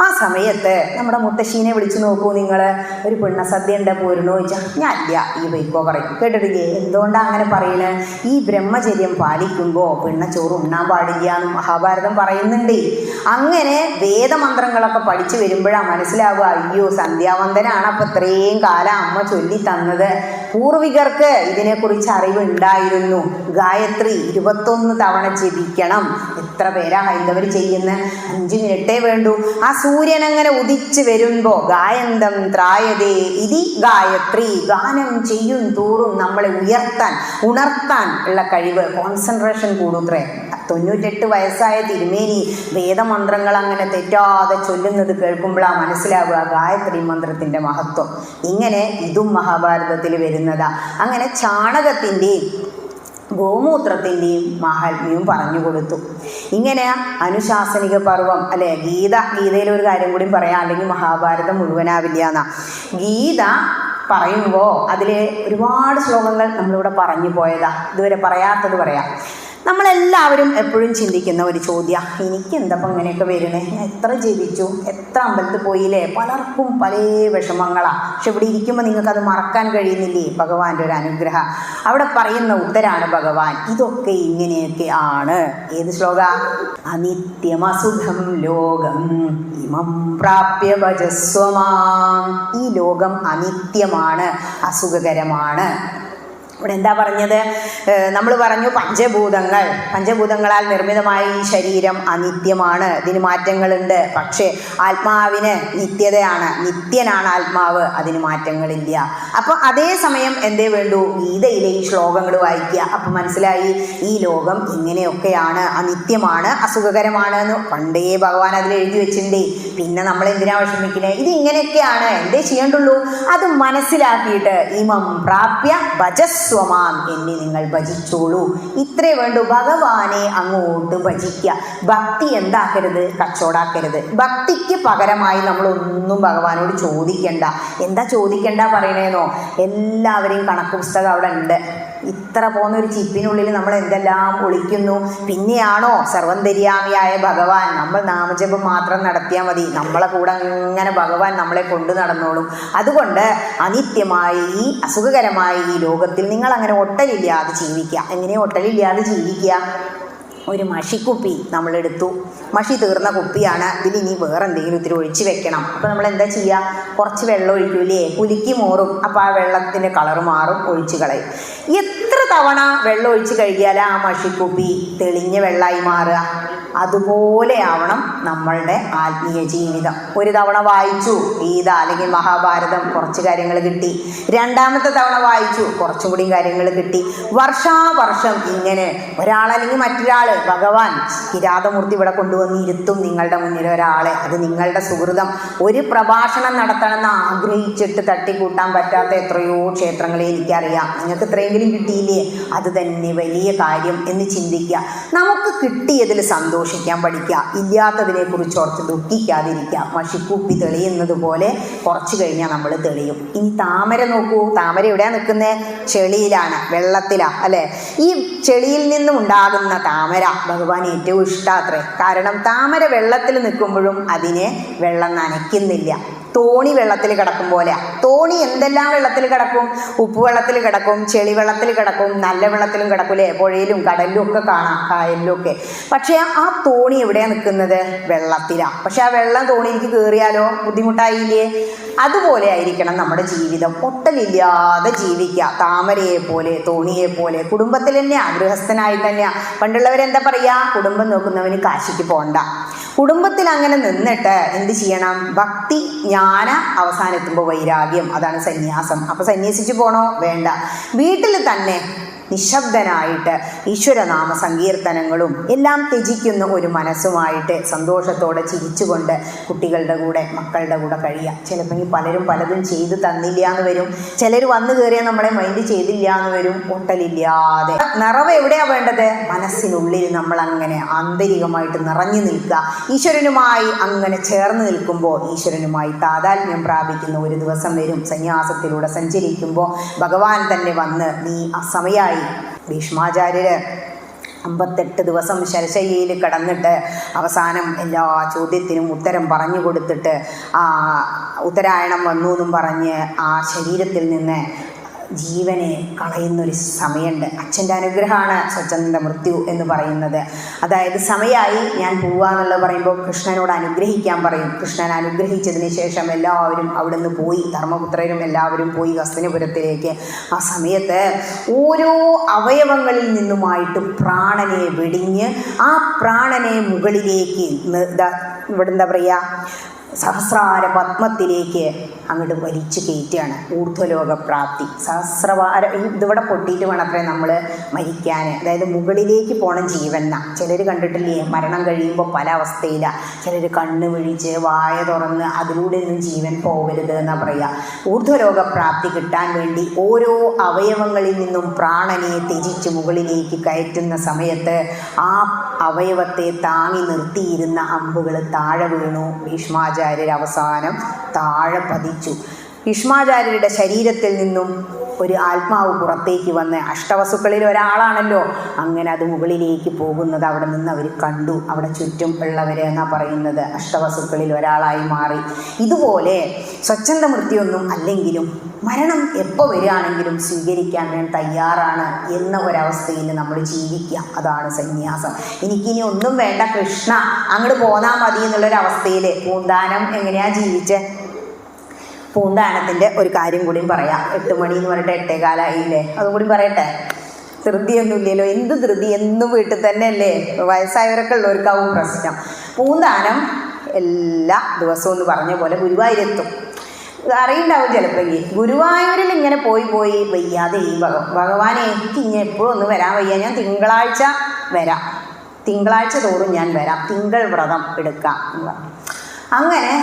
ആ സമയത്ത് നമ്മുടെ മുത്തശ്ശീനെ വിളിച്ചു നോക്കൂ നിങ്ങൾ. ഒരു പെണ്ണസദ്യ ഉണ്ട്, പോരുണോ ചോദിച്ചാൽ ഞാൻ ഇല്ല, ഈ വൈക്കോ പറയും. കേട്ടിട്ടില്ലേ? എന്തുകൊണ്ടാണ് അങ്ങനെ പറയുന്നത്? ഈ ബ്രഹ്മചര്യം പാലിക്കുമ്പോൾ പെണ്ണച്ചോറ് ഉണ്ണാൻ പാടില്ല എന്ന് മഹാഭാരതം പറയുന്നുണ്ട്. അങ്ങനെ വേദമന്ത്രങ്ങളൊക്കെ പഠിച്ചു വരുമ്പോഴാണ് മനസ്സിലാവുക, അയ്യോ സന്ധ്യാവന്ദനാണ് അപ്പം ഇത്രയും കാലം അമ്മ ചൊല്ലി തന്നത്. പൂർവികർക്ക് ഇതിനെക്കുറിച്ച് അറിവുണ്ടായിരുന്നു. ഗായത്രി 21 തവണ ജപിക്കണം. എത്ര പേരാ ഹൈന്ദവർ ചെയ്യുന്ന? 5 മിനിറ്റേ വേണ്ടൂ. ആ സൂര്യൻ അങ്ങനെ ഉദിച്ച് വരുമ്പോൾ ഗായന്തം ത്രായതേ ഇതി ഗായത്രി, ഗാനം ചെയ്യും തോറും നമ്മളെ ഉണർത്താൻ ഉള്ള കഴിവ്, കോൺസെൻട്രേഷൻ കൂടുത്രേ. 98 വയസ്സായ തിരുമേനി വേദമന്ത്രങ്ങൾ അങ്ങനെ തെറ്റാതെ ചൊല്ലുന്നത് കേൾക്കുമ്പോഴാണ് മനസ്സിലാവുക ഗായത്രി മന്ത്രത്തിൻ്റെ മഹത്വം. ഇങ്ങനെ ഇതും മഹാഭാരതത്തിൽ വരുന്നതാ. അങ്ങനെ ചാണകത്തിൻ്റെയും ഗോമൂത്രത്തിൻ്റെയും മാഹാത്മ്യവും പറഞ്ഞു കൊടുത്തു. ഇങ്ങനെ അനുശാസനിക പർവം അല്ലെ ഗീതയിൽ ഒരു കാര്യം കൂടി പറയാം, അല്ലെങ്കിൽ മഹാഭാരതം മുഴുവനാവില്ല എന്നാ. ഗീത പറയുമ്പോൾ അതിൽ ഒരുപാട് ശ്ലോകങ്ങൾ നമ്മളിവിടെ പറഞ്ഞു പോയതാ. ഇതുവരെ പറയാത്തത് പറയാം. നമ്മളെല്ലാവരും എപ്പോഴും ചിന്തിക്കുന്ന ഒരു ചോദ്യം, എനിക്ക് എന്തപ്പം ഇങ്ങനെയൊക്കെ വരണേ? ഞാൻ എത്ര ജപിച്ചു, എത്ര അമ്പലത്തിൽ പോയില്ലേ? പലർക്കും പല വിഷമങ്ങളാണ്. പക്ഷെ ഇവിടെ ഇരിക്കുമ്പോൾ നിങ്ങൾക്കത് മറക്കാൻ കഴിയുന്നില്ലേ? ഭഗവാന്റെ ഒരു അനുഗ്രഹം. അവിടെ പറയുന്ന ഉത്തരാണ് ഭഗവാൻ. ഇതൊക്കെ ഇങ്ങനെയൊക്കെ ആണ്. ഏത് ശ്ലോക? അനിത്യമസുഖം ലോകം ഇമം പ്രാപ്യ ഭജസ്വമാം. ഈ ലോകം അനിത്യമാണ്, അസുഖകരമാണ്. ഇവിടെ എന്താ പറഞ്ഞത്? നമ്മൾ പറഞ്ഞു പഞ്ചഭൂതങ്ങളാൽ നിർമ്മിതമായ ഈ ശരീരം അനിത്യമാണ്, ഇതിന് മാറ്റങ്ങളുണ്ട്. പക്ഷേ ആത്മാവിന് നിത്യതയാണ്, നിത്യനാണ് ആത്മാവ്, അതിന് മാറ്റങ്ങളില്ല. അപ്പോൾ അതേസമയം എന്തേ വേണ്ടൂ? ഗീതയിലെ ഈ ശ്ലോകങ്ങൾ വായിക്കുക. അപ്പം മനസ്സിലായി ഈ ലോകം ഇങ്ങനെയൊക്കെയാണ്, അനിത്യമാണ്, അസുഖകരമാണ് എന്ന് പണ്ടേ ഭഗവാൻ അതിൽ എഴുതി വെച്ചിട്ടുണ്ട്. പിന്നെ നമ്മൾ എന്തിനാ വിഷമിക്കുന്നത്? ഇത് ഇങ്ങനെയൊക്കെയാണ്, എന്തേ ചെയ്യേണ്ടുള്ളൂ? അത് മനസ്സിലാക്കിയിട്ട് ഇമം പ്രാപ്യ ഭജസ് സ്വമാം, എന്നെ നിങ്ങൾ ഭജിച്ചോളൂ. ഇത്രേ വേണ്ടൂ. ഭഗവാനെ അങ്ങോട്ട് ഭജിക്കുക. ഭക്തി എന്താക്കരുത്? കച്ചവടാക്കരുത്. ഭക്തിക്ക് പകരമായി നമ്മളൊന്നും ഭഗവാനോട് ചോദിക്കണ്ട. എന്താ ചോദിക്കണ്ട പറയണേന്നോ? എല്ലാവരെയും കണക്ക് പുസ്തകം അവിടെ ഉണ്ട്. ഇത്ര പോകുന്ന ഒരു ചിപ്പിനുള്ളിൽ നമ്മൾ എന്തെല്ലാം ഒളിക്കുന്നു. പിന്നെയാണോ സർവന്തര്യാമിയായ ഭഗവാൻ? നമ്മൾ നാമജപം മാത്രം നടത്തിയാൽ മതി, നമ്മളെ കൂടെ അങ്ങനെ ഭഗവാൻ നമ്മളെ കൊണ്ടു നടന്നോളും. അതുകൊണ്ട് അനിത്യമായ ഈ അസുഖകരമായ ഈ ലോകത്തിൽ നിങ്ങൾ അങ്ങനെ ഒട്ടലില്ലാതെ ജീവിക്കുക. എങ്ങനെ ഒട്ടലില്ലാതെ ജീവിക്കുക? ഒരു മഷിക്കുപ്പി നമ്മളെടുത്തു. മഷി തീർന്ന കുപ്പിയാണ്. ഇതിലിനി വേറെ എന്തെങ്കിലും ഇത്തിരി ഒഴിച്ച് വെക്കണം. അപ്പോൾ നമ്മൾ എന്താ ചെയ്യുക? കുറച്ച് വെള്ളം ഒഴിക്കൂലേ? കുലുക്കി മോറും. അപ്പോൾ ആ വെള്ളത്തിൻ്റെ കളർ മാറും, ഒഴിച്ച് കളയും. എത്ര തവണ വെള്ളം ഒഴിച്ച് കഴുകിയാൽ ആ മഷിക്കുപ്പി തെളിഞ്ഞ വെള്ളമായി മാറുക? അതുപോലെ ആവണം നമ്മളുടെ ആത്മീയ ജീവിതം. ഒരു തവണ വായിച്ചു ഗീത അല്ലെങ്കിൽ മഹാഭാരതം, കുറച്ച് കാര്യങ്ങൾ കിട്ടി. രണ്ടാമത്തെ തവണ വായിച്ചു, കുറച്ചും കൂടി കാര്യങ്ങൾ കിട്ടി. വർഷാവർഷം ഇങ്ങനെ ഒരാളല്ലെങ്കിൽ മറ്റൊരാൾ ഭഗവാൻ കിരാതമൂർത്തി ഇവിടെ കൊണ്ടുവന്ന് ഇരുത്തും നിങ്ങളുടെ മുന്നിൽ ഒരാളെ. അത് നിങ്ങളുടെ സുഹൃതം. ഒരു പ്രഭാഷണം നടത്തണമെന്ന് ആഗ്രഹിച്ചിട്ട് തട്ടിക്കൂട്ടാൻ പറ്റാത്ത എത്രയോ ക്ഷേത്രങ്ങളെ എനിക്കറിയാം. നിങ്ങൾക്ക് ഇത്രയെങ്കിലും കിട്ടിയില്ലേ? അത് തന്നെ വലിയ കാര്യം എന്ന് ചിന്തിക്കുക. നമുക്ക് കിട്ടിയതിൽ സന്തോഷം സന്തോഷിക്കാൻ പഠിക്കുക, ഇല്ലാത്തതിനെ കുറിച്ചോർത്ത് ദുഃഖിക്കാതിരിക്കുക. മഷിക്കുപ്പി തെളിയുന്നത് പോലെ കുറച്ച് കഴിഞ്ഞാൽ നമ്മൾ തെളിയും. ഇനി താമര നോക്കൂ, താമര എവിടെയാണ് നിൽക്കുന്നത്? ചെളിയിലാണ്, വെള്ളത്തിലാണ് അല്ലേ. ഈ ചെളിയിൽ നിന്നും ഉണ്ടാകുന്ന താമര ഭഗവാൻ ഏറ്റവും ഇഷ്ടാത്രേ. കാരണം താമര വെള്ളത്തിൽ നിൽക്കുമ്പോഴും അതിനെ വെള്ളം നനയ്ക്കുന്നില്ല. തോണി വെള്ളത്തിൽ കിടക്കും പോലെ. തോണി എന്തെല്ലാം വെള്ളത്തിൽ കിടക്കും? ഉപ്പ് വെള്ളത്തിൽ കിടക്കും, ചെളി വെള്ളത്തിൽ കിടക്കും, നല്ല വെള്ളത്തിലും കിടക്കും അല്ലേ. പുഴയിലും കടലിലും ഒക്കെ കാണാം, കായലിലും ഒക്കെ. പക്ഷേ ആ തോണി എവിടെയാണ് നിൽക്കുന്നത്? വെള്ളത്തിലാണ്. പക്ഷെ ആ വെള്ളം തോണിയിലേക്ക് കയറിയാലോ ബുദ്ധിമുട്ടായില്ലേ? അതുപോലെ ആയിരിക്കണം നമ്മുടെ ജീവിതം. ഒട്ടലില്ലാതെ ജീവിക്കുക, താമരയെ പോലെ, തോണിയെ പോലെ. കുടുംബത്തിൽ തന്നെയാ, ഗൃഹസ്ഥനായി തന്നെയാ. പണ്ടുള്ളവരെന്താ പറയുക? കുടുംബം നോക്കുന്നവന് കാശിക്ക് പോകണ്ട. കുടുംബത്തിൽ അങ്ങനെ നിന്നിട്ട് എന്ത് ചെയ്യണം? ഭക്തി, ജ്ഞാന, അവസാനെത്തുമ്പോൾ വൈരാഗ്യം, അതാണ് സന്യാസം. അപ്പോൾ സന്യസിച്ച് പോകണോ? വേണ്ട. വീട്ടിൽ തന്നെ നിശബ്ദനായിട്ട് ഈശ്വരനാമ സങ്കീർത്തനങ്ങളും എല്ലാം ത്യജിക്കുന്ന ഒരു മനസ്സുമായിട്ട് സന്തോഷത്തോടെ ചിരിച്ചുകൊണ്ട് കുട്ടികളുടെ കൂടെ, മക്കളുടെ കൂടെ കഴിയുക. ചിലപ്പോൾ പലരും പലതും ചെയ്ത് തന്നില്ല എന്ന് വരും. ചിലർ വന്നു കയറിയാൽ നമ്മളെ മൈൻഡ് ചെയ്തില്ല എന്ന് വരും. ഒട്ടലില്ലാതെ നിറവ് എവിടെയാണ് വേണ്ടത്? മനസ്സിനുള്ളിൽ നമ്മൾ അങ്ങനെ ആന്തരികമായിട്ട് നിറഞ്ഞു നിൽക്കുക. ഈശ്വരനുമായി അങ്ങനെ ചേർന്ന് നിൽക്കുമ്പോൾ ഈശ്വരനുമായി താതാത്മ്യം പ്രാപിക്കുന്ന ഒരു ദിവസം വരും. സന്യാസത്തിലൂടെ സഞ്ചരിക്കുമ്പോൾ ഭഗവാൻ തന്നെ വന്ന് നീ അസമയായി. ഭീഷ്മാചാര്യര് 58 ദിവസം ശരശയ്യയിൽ കിടന്നിട്ട് അവസാനം എല്ലാ ചോദ്യത്തിനും ഉത്തരം പറഞ്ഞു കൊടുത്തിട്ട് ഉത്തരായണം വന്നു എന്നും പറഞ്ഞ് ആ ശരീരത്തിൽ നിന്ന് ജീവനെ കളയുന്നൊരു സമയമുണ്ട്. അച്ഛൻ്റെ അനുഗ്രഹമാണ് സ്വച്ഛന്ത മൃത്യു എന്ന് പറയുന്നത്. അതായത് സമയമായി, ഞാൻ പോവാന്നുള്ളത് പറയുമ്പോൾ കൃഷ്ണനോട് അനുഗ്രഹിക്കാൻ പറയും. കൃഷ്ണൻ അനുഗ്രഹിച്ചതിന് ശേഷം എല്ലാവരും അവിടെ നിന്ന് പോയി, ധർമ്മപുത്രരും എല്ലാവരും പോയി ഹസ്തിനപുരത്തിലേക്ക്. ആ സമയത്ത് ഓരോ അവയവങ്ങളിൽ നിന്നുമായിട്ട് പ്രാണനെ വെടിഞ്ഞ് ആ പ്രാണനെ മുകളിലേക്ക് ഇവിടെ എന്താ പറയുക, സഹസ്രാര പത്മത്തിലേക്ക് അങ്ങോട്ട് വലിച്ചു കയറ്റുകയാണ്. ഊർധ്വലോകപ്രാപ്തി. ഇതിവിടെ പൊട്ടിയിട്ട് വേണത്രേ നമ്മൾ മരിക്കാൻ. അതായത് മുകളിലേക്ക് പോകണം ജീവന. ചിലർ കണ്ടിട്ടില്ലേ, മരണം കഴിയുമ്പോൾ പല അവസ്ഥയിലാണ്. ചിലർ കണ്ണ് വിഴിച്ച് വായ തുറന്ന് അതിലൂടെ ഒന്നും ജീവൻ പോകരുത് എന്നാണ് പറയുക. ഊർധ്വലോകപ്രാപ്തി കിട്ടാൻ വേണ്ടി ഓരോ അവയവങ്ങളിൽ നിന്നും പ്രാണനെ ത്യജിച്ച് മുകളിലേക്ക് കയറ്റുന്ന സമയത്ത് ആ അവയവത്തെ താങ്ങി നിർത്തിയിരുന്ന അമ്പുകൾ താഴെ വീണു. ഭീഷ്മാചാര്യർ അവസാനം താഴെ പതിച്ചു. ഭീഷ്മാചാര്യരുടെ ശരീരത്തിൽ നിന്നും ഒരു ആത്മാവ് പുറത്തേക്ക് വന്ന്, അഷ്ടവസുക്കളിൽ ഒരാളാണല്ലോ, അങ്ങനെ അത് മുകളിലേക്ക് പോകുന്നത് അവിടെ നിന്ന് അവർ കണ്ടു. അവിടെ ചുറ്റും ഉള്ളവർ എന്നാണ് പറയുന്നത് അഷ്ടവസുക്കളിൽ ഒരാളായി മാറി. ഇതുപോലെ സ്വച്ഛന്ത മൃത്യൊന്നും അല്ലെങ്കിലും മരണം എപ്പോൾ വരികയാണെങ്കിലും സ്വീകരിക്കാൻ ഞാൻ തയ്യാറാണ് എന്ന ഒരവസ്ഥയിൽ നമ്മൾ ജീവിക്കുക. അതാണ് സന്യാസം. എനിക്കിനി ഒന്നും വേണ്ട കൃഷ്ണ, അങ്ങോട്ട് പോന്നാൽ മതി എന്നുള്ളൊരവസ്ഥയിൽ. പൂന്താനം എങ്ങനെയാണ് ജീവിച്ചത്? പൂന്താനത്തിൻ്റെ ഒരു കാര്യം കൂടിയും പറയാം. 8 മണി എന്ന് പറഞ്ഞിട്ട് 8:15 അതും കൂടി പറയട്ടെ. ധൃതിയൊന്നുമില്ലല്ലോ. എന്ത് ധൃതി? എന്നും വീട്ടിൽ തന്നെ അല്ലേ. വയസ്സായവരൊക്കെ ഉള്ളവർക്കാവും പ്രശ്നം. പൂന്താനം എല്ലാ ദിവസവും എന്ന് പറഞ്ഞ പോലെ ഗുരുവായൂരെത്തും. അറിയുണ്ടാവും ചിലപ്പോൾ. ഗുരുവായൂരിൽ ഇങ്ങനെ പോയി വയ്യാതെ ഈ ഭഗവാനെ എനിക്ക് ഇങ്ങനെ എപ്പോഴും ഒന്ന് വരാൻ വയ്യ, ഞാൻ തിങ്കളാഴ്ച വരാം, തിങ്കളാഴ്ച തോറും ഞാൻ വരാം, തിങ്കൾ വ്രതം എടുക്കാം എന്ന് പറഞ്ഞു. അങ്ങനെ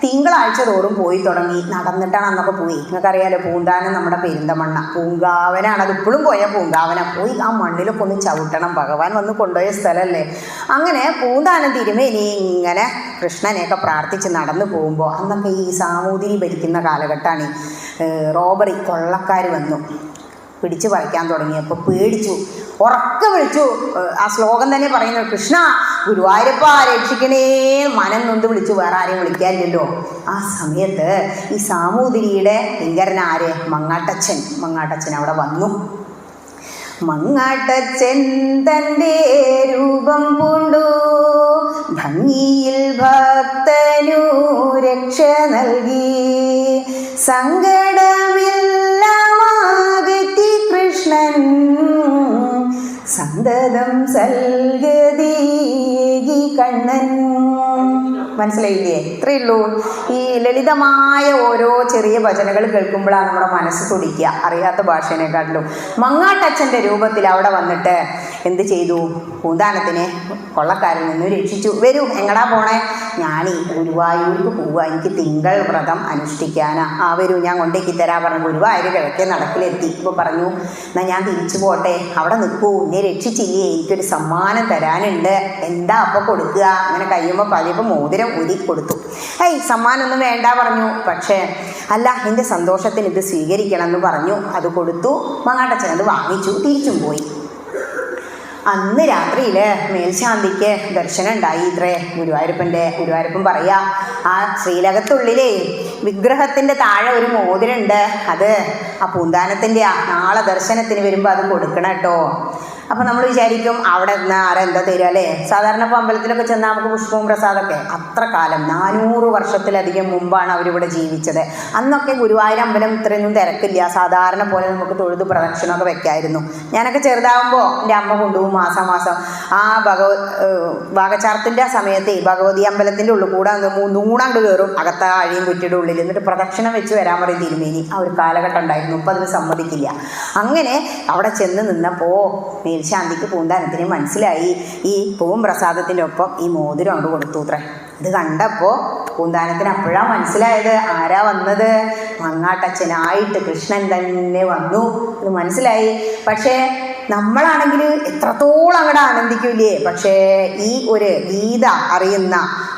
തിങ്കളാഴ്ച തോറും പോയി തുടങ്ങി. നടന്നിട്ടാണ് അന്നൊക്കെ പോയി. നിങ്ങൾക്കറിയാലോ, പൂന്താനം നമ്മുടെ പെരിന്തമണ്ണ പൂങ്കാവനാണ്. അതിപ്പോഴും പോയാൽ പൂങ്കാവന പോയി ആ മണ്ണിലൊക്കെ ഒന്ന് ചവിട്ടണം. ഭഗവാൻ വന്ന് കൊണ്ടുപോയ സ്ഥലമല്ലേ. അങ്ങനെ പൂന്താനം തിരുമേനി ഇങ്ങനെ കൃഷ്ണനെയൊക്കെ പ്രാർത്ഥിച്ച് നടന്നു പോകുമ്പോൾ, അന്നൊക്കെ ഈ സാമൂതിരി ഭരിക്കുന്ന കാലഘട്ടമാണ്. റോബറി, കൊള്ളക്കാർ വന്നു പിടിച്ചു പറിക്കാൻ തുടങ്ങിയപ്പോൾ പേടിച്ചു, ഉറക്കെ വിളിച്ചു. ആ ശ്ലോകം തന്നെ പറയുന്നത്, കൃഷ്ണ ഗുരുവായൂരപ്പ രക്ഷിക്കണേ, മനം നൊന്ത് വിളിച്ചു. വേറെ ആരെയും വിളിക്കാനില്ലല്ലോ. ആ സമയത്ത് ഈ സാമൂതിരിയുടെ ലിംഗരനാര്? മങ്ങാട്ടച്ഛൻ അവിടെ വന്നു. മങ്ങാട്ടച്ഛൻ തൻ്റെ രൂപം പൂണ്ടു, ഭംഗിയിൽ ഭക്തനു രക്ഷ നൽകി. സങ്കടമില്ലമാകത്തി കൃഷ്ണൻ സന്തതം സൽഗതി കണ്ണൻ. മനസ്സിലായില്ലേ? ഇത്രയേ ഉള്ളൂ. ഈ ലളിതമായ ഓരോ ചെറിയ ഭജനകൾ കേൾക്കുമ്പോഴാണ് നമ്മുടെ മനസ്സ് തുടിക്കുക, അറിയാത്ത ഭാഷേനെക്കാട്ടിലും. മങ്ങാട്ടച്ഛൻ്റെ രൂപത്തിൽ അവിടെ വന്നിട്ട് എന്ത് ചെയ്തു? പൂന്താനത്തിനെ കൊള്ളക്കാരിൽ നിന്ന് രക്ഷിച്ചു. വരൂ, എങ്ങടാ പോണേ? ഞാൻ ഗുരുവായൂർക്ക് പോവുക, എനിക്ക് തിങ്കൾ വ്രതം അനുഷ്ഠിക്കാനാ. വരൂ, ഞാൻ കൊണ്ടേക്ക് തരാ പറഞ്ഞു. ഗുരുവായൂർ കിഴക്കേ നടക്കിലെത്തി. ഇപ്പോൾ പറഞ്ഞു, എന്നാൽ ഞാൻ തിരിച്ചു പോട്ടെ, അവിടെ നിൽക്കൂ, എന്നെ രക്ഷിച്ചില്ലേ, എനിക്കൊരു സമ്മാനം തരാനുണ്ട്. എന്താ അപ്പോൾ കൊടുക്കുക? അങ്ങനെ കഴിയുമ്പോൾ പതിയപ്പോൾ മോതിരം ഊരി കൊടുത്തു. സമ്മാനമൊന്നും വേണ്ട പറഞ്ഞു. പക്ഷേ അല്ല, എൻ്റെ സന്തോഷത്തിന് ഇത് സ്വീകരിക്കണം എന്ന് പറഞ്ഞു. അത് കൊടുത്തു. മങ്ങാട്ടച്ഛൻ അത് വാങ്ങിച്ചു, തിരിച്ചും പോയി. അന്ന് രാത്രിയിൽ മേൽശാന്തിക്ക് ദർശനം ഉണ്ടായി ഇത്രേ ഗുരുവായൂരപ്പൻ പറയാ, ആ ശ്രീലകത്തുള്ളിലേ വിഗ്രഹത്തിൻ്റെ താഴെ ഒരു മോതിരമുണ്ട്, അത് ആ പൂന്താനത്തിൻ്റെ നാളെ ദർശനത്തിന് വരുമ്പോൾ അത് കൊടുക്കണം കേട്ടോ. അപ്പം നമ്മൾ വിചാരിക്കും അവിടെ നിന്ന് ആരെന്താ തരിക അല്ലേ? സാധാരണ ഇപ്പോൾ അമ്പലത്തിലൊക്കെ ചെന്നാൽ നമുക്ക് പുഷ്പവും പ്രസാദമൊക്കെ. അത്ര കാലം 400 വർഷത്തിലധികം മുമ്പാണ് അവരിവിടെ ജീവിച്ചത്. അന്നൊക്കെ ഗുരുവായൂർ അമ്പലം ഇത്രയൊന്നും തിരക്കില്ല, സാധാരണ പോലെ നമുക്ക് തൊഴുത് പ്രദക്ഷിണമൊക്കെ വെക്കായിരുന്നു. ഞാനൊക്കെ ചെറുതാകുമ്പോൾ എൻ്റെ അമ്മ കൊണ്ടുപോകും മാസം ആ ഭാഗചാർത്തിൻ്റെ സമയത്ത് ഭഗവതി അമ്പലത്തിൻ്റെ ഉള്ളിൽ കൂടെ നൂണാണ്ട് കയറും, അകത്ത അഴിയും കുറ്റിയുടെ ഉള്ളിൽ, എന്നിട്ട് പ്രദക്ഷിണം വെച്ച് വരാൻ പറയും തിരുമേനി. ആ ഒരു കാലഘട്ടം ഉണ്ടായിരുന്നു. ഇപ്പം അതിന് സമ്മതിക്കില്ല. അങ്ങനെ അവിടെ ചെന്ന് നിന്നപ്പോൾ മേൽശാന്തിക്ക് പൂന്താനത്തിന് മനസ്സിലായി, ഈ പൂവും പ്രസാദത്തിൻ്റെ ഒപ്പം ഈ മോതിരം അങ്ങോട്ട് കൊടുത്തു അത്രേ. ഇത് കണ്ടപ്പോൾ പൂന്താനത്തിന് അപ്പോഴാണ് മനസ്സിലായത് ആരാ വന്നത്? മങ്ങാട്ടച്ഛനായിട്ട് കൃഷ്ണൻ തന്നെ വന്നു ഇത് മനസ്സിലായി. പക്ഷേ നമ്മളാണെങ്കിൽ എത്രത്തോളം അങ്ങോട്ട് ആനന്ദിക്കൂലേ? പക്ഷേ ഈ ഒരു ഗീത അറിയുന്ന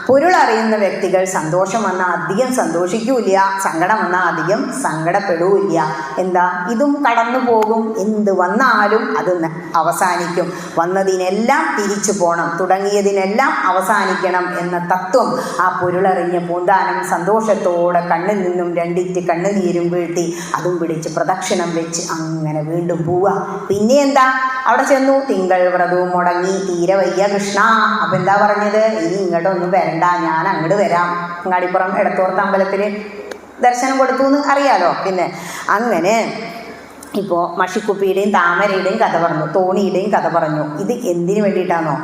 പൊരുളറിയുന്ന വ്യക്തികൾ സന്തോഷം വന്നാൽ അധികം സന്തോഷിക്കൂല, സങ്കടം വന്നാൽ അധികം സങ്കടപ്പെടൂല്ല. എന്താ, ഇതും കടന്നു പോകും, എന്ത് വന്നാലും അത് അവസാനിക്കും. വന്നതിനെല്ലാം തിരിച്ചു പോകണം, തുടങ്ങിയതിനെല്ലാം അവസാനിക്കണം എന്ന തത്വം ആ പൊരുളറിഞ്ഞ പൂന്താനം സന്തോഷത്തോടെ കണ്ണിൽ നിന്നും രണ്ടിറ്റ് കണ്ണുനീരും വീഴ്ത്തി അതും പിടിച്ച് പ്രദക്ഷിണം വെച്ച് അങ്ങനെ വീണ്ടും പോവുക. പിന്നെ എന്താ, അവിടെ ചെന്നു, തിങ്കൾ വ്രതവും മുടങ്ങി, തീരെ വയ്യ കൃഷ്ണ. അപ്പം എന്താ പറഞ്ഞത്? ഇനി ഇങ്ങോട്ടൊന്നും വരണ്ട, ഞാൻ അങ്ങോട്ട് വരാം. അങ്ങാടിപ്പുറം എടത്തോർത്ത് അമ്പലത്തിൽ ദർശനം കൊടുത്തു എന്ന് അറിയാലോ. പിന്നെ അങ്ങനെ ഇപ്പോൾ മഷിക്കുപ്പിയുടെയും താമരയുടെയും കഥ പറഞ്ഞു, തോണിയുടെയും കഥ പറഞ്ഞു. ഇത് എന്തിനു വേണ്ടിയിട്ടാണോ?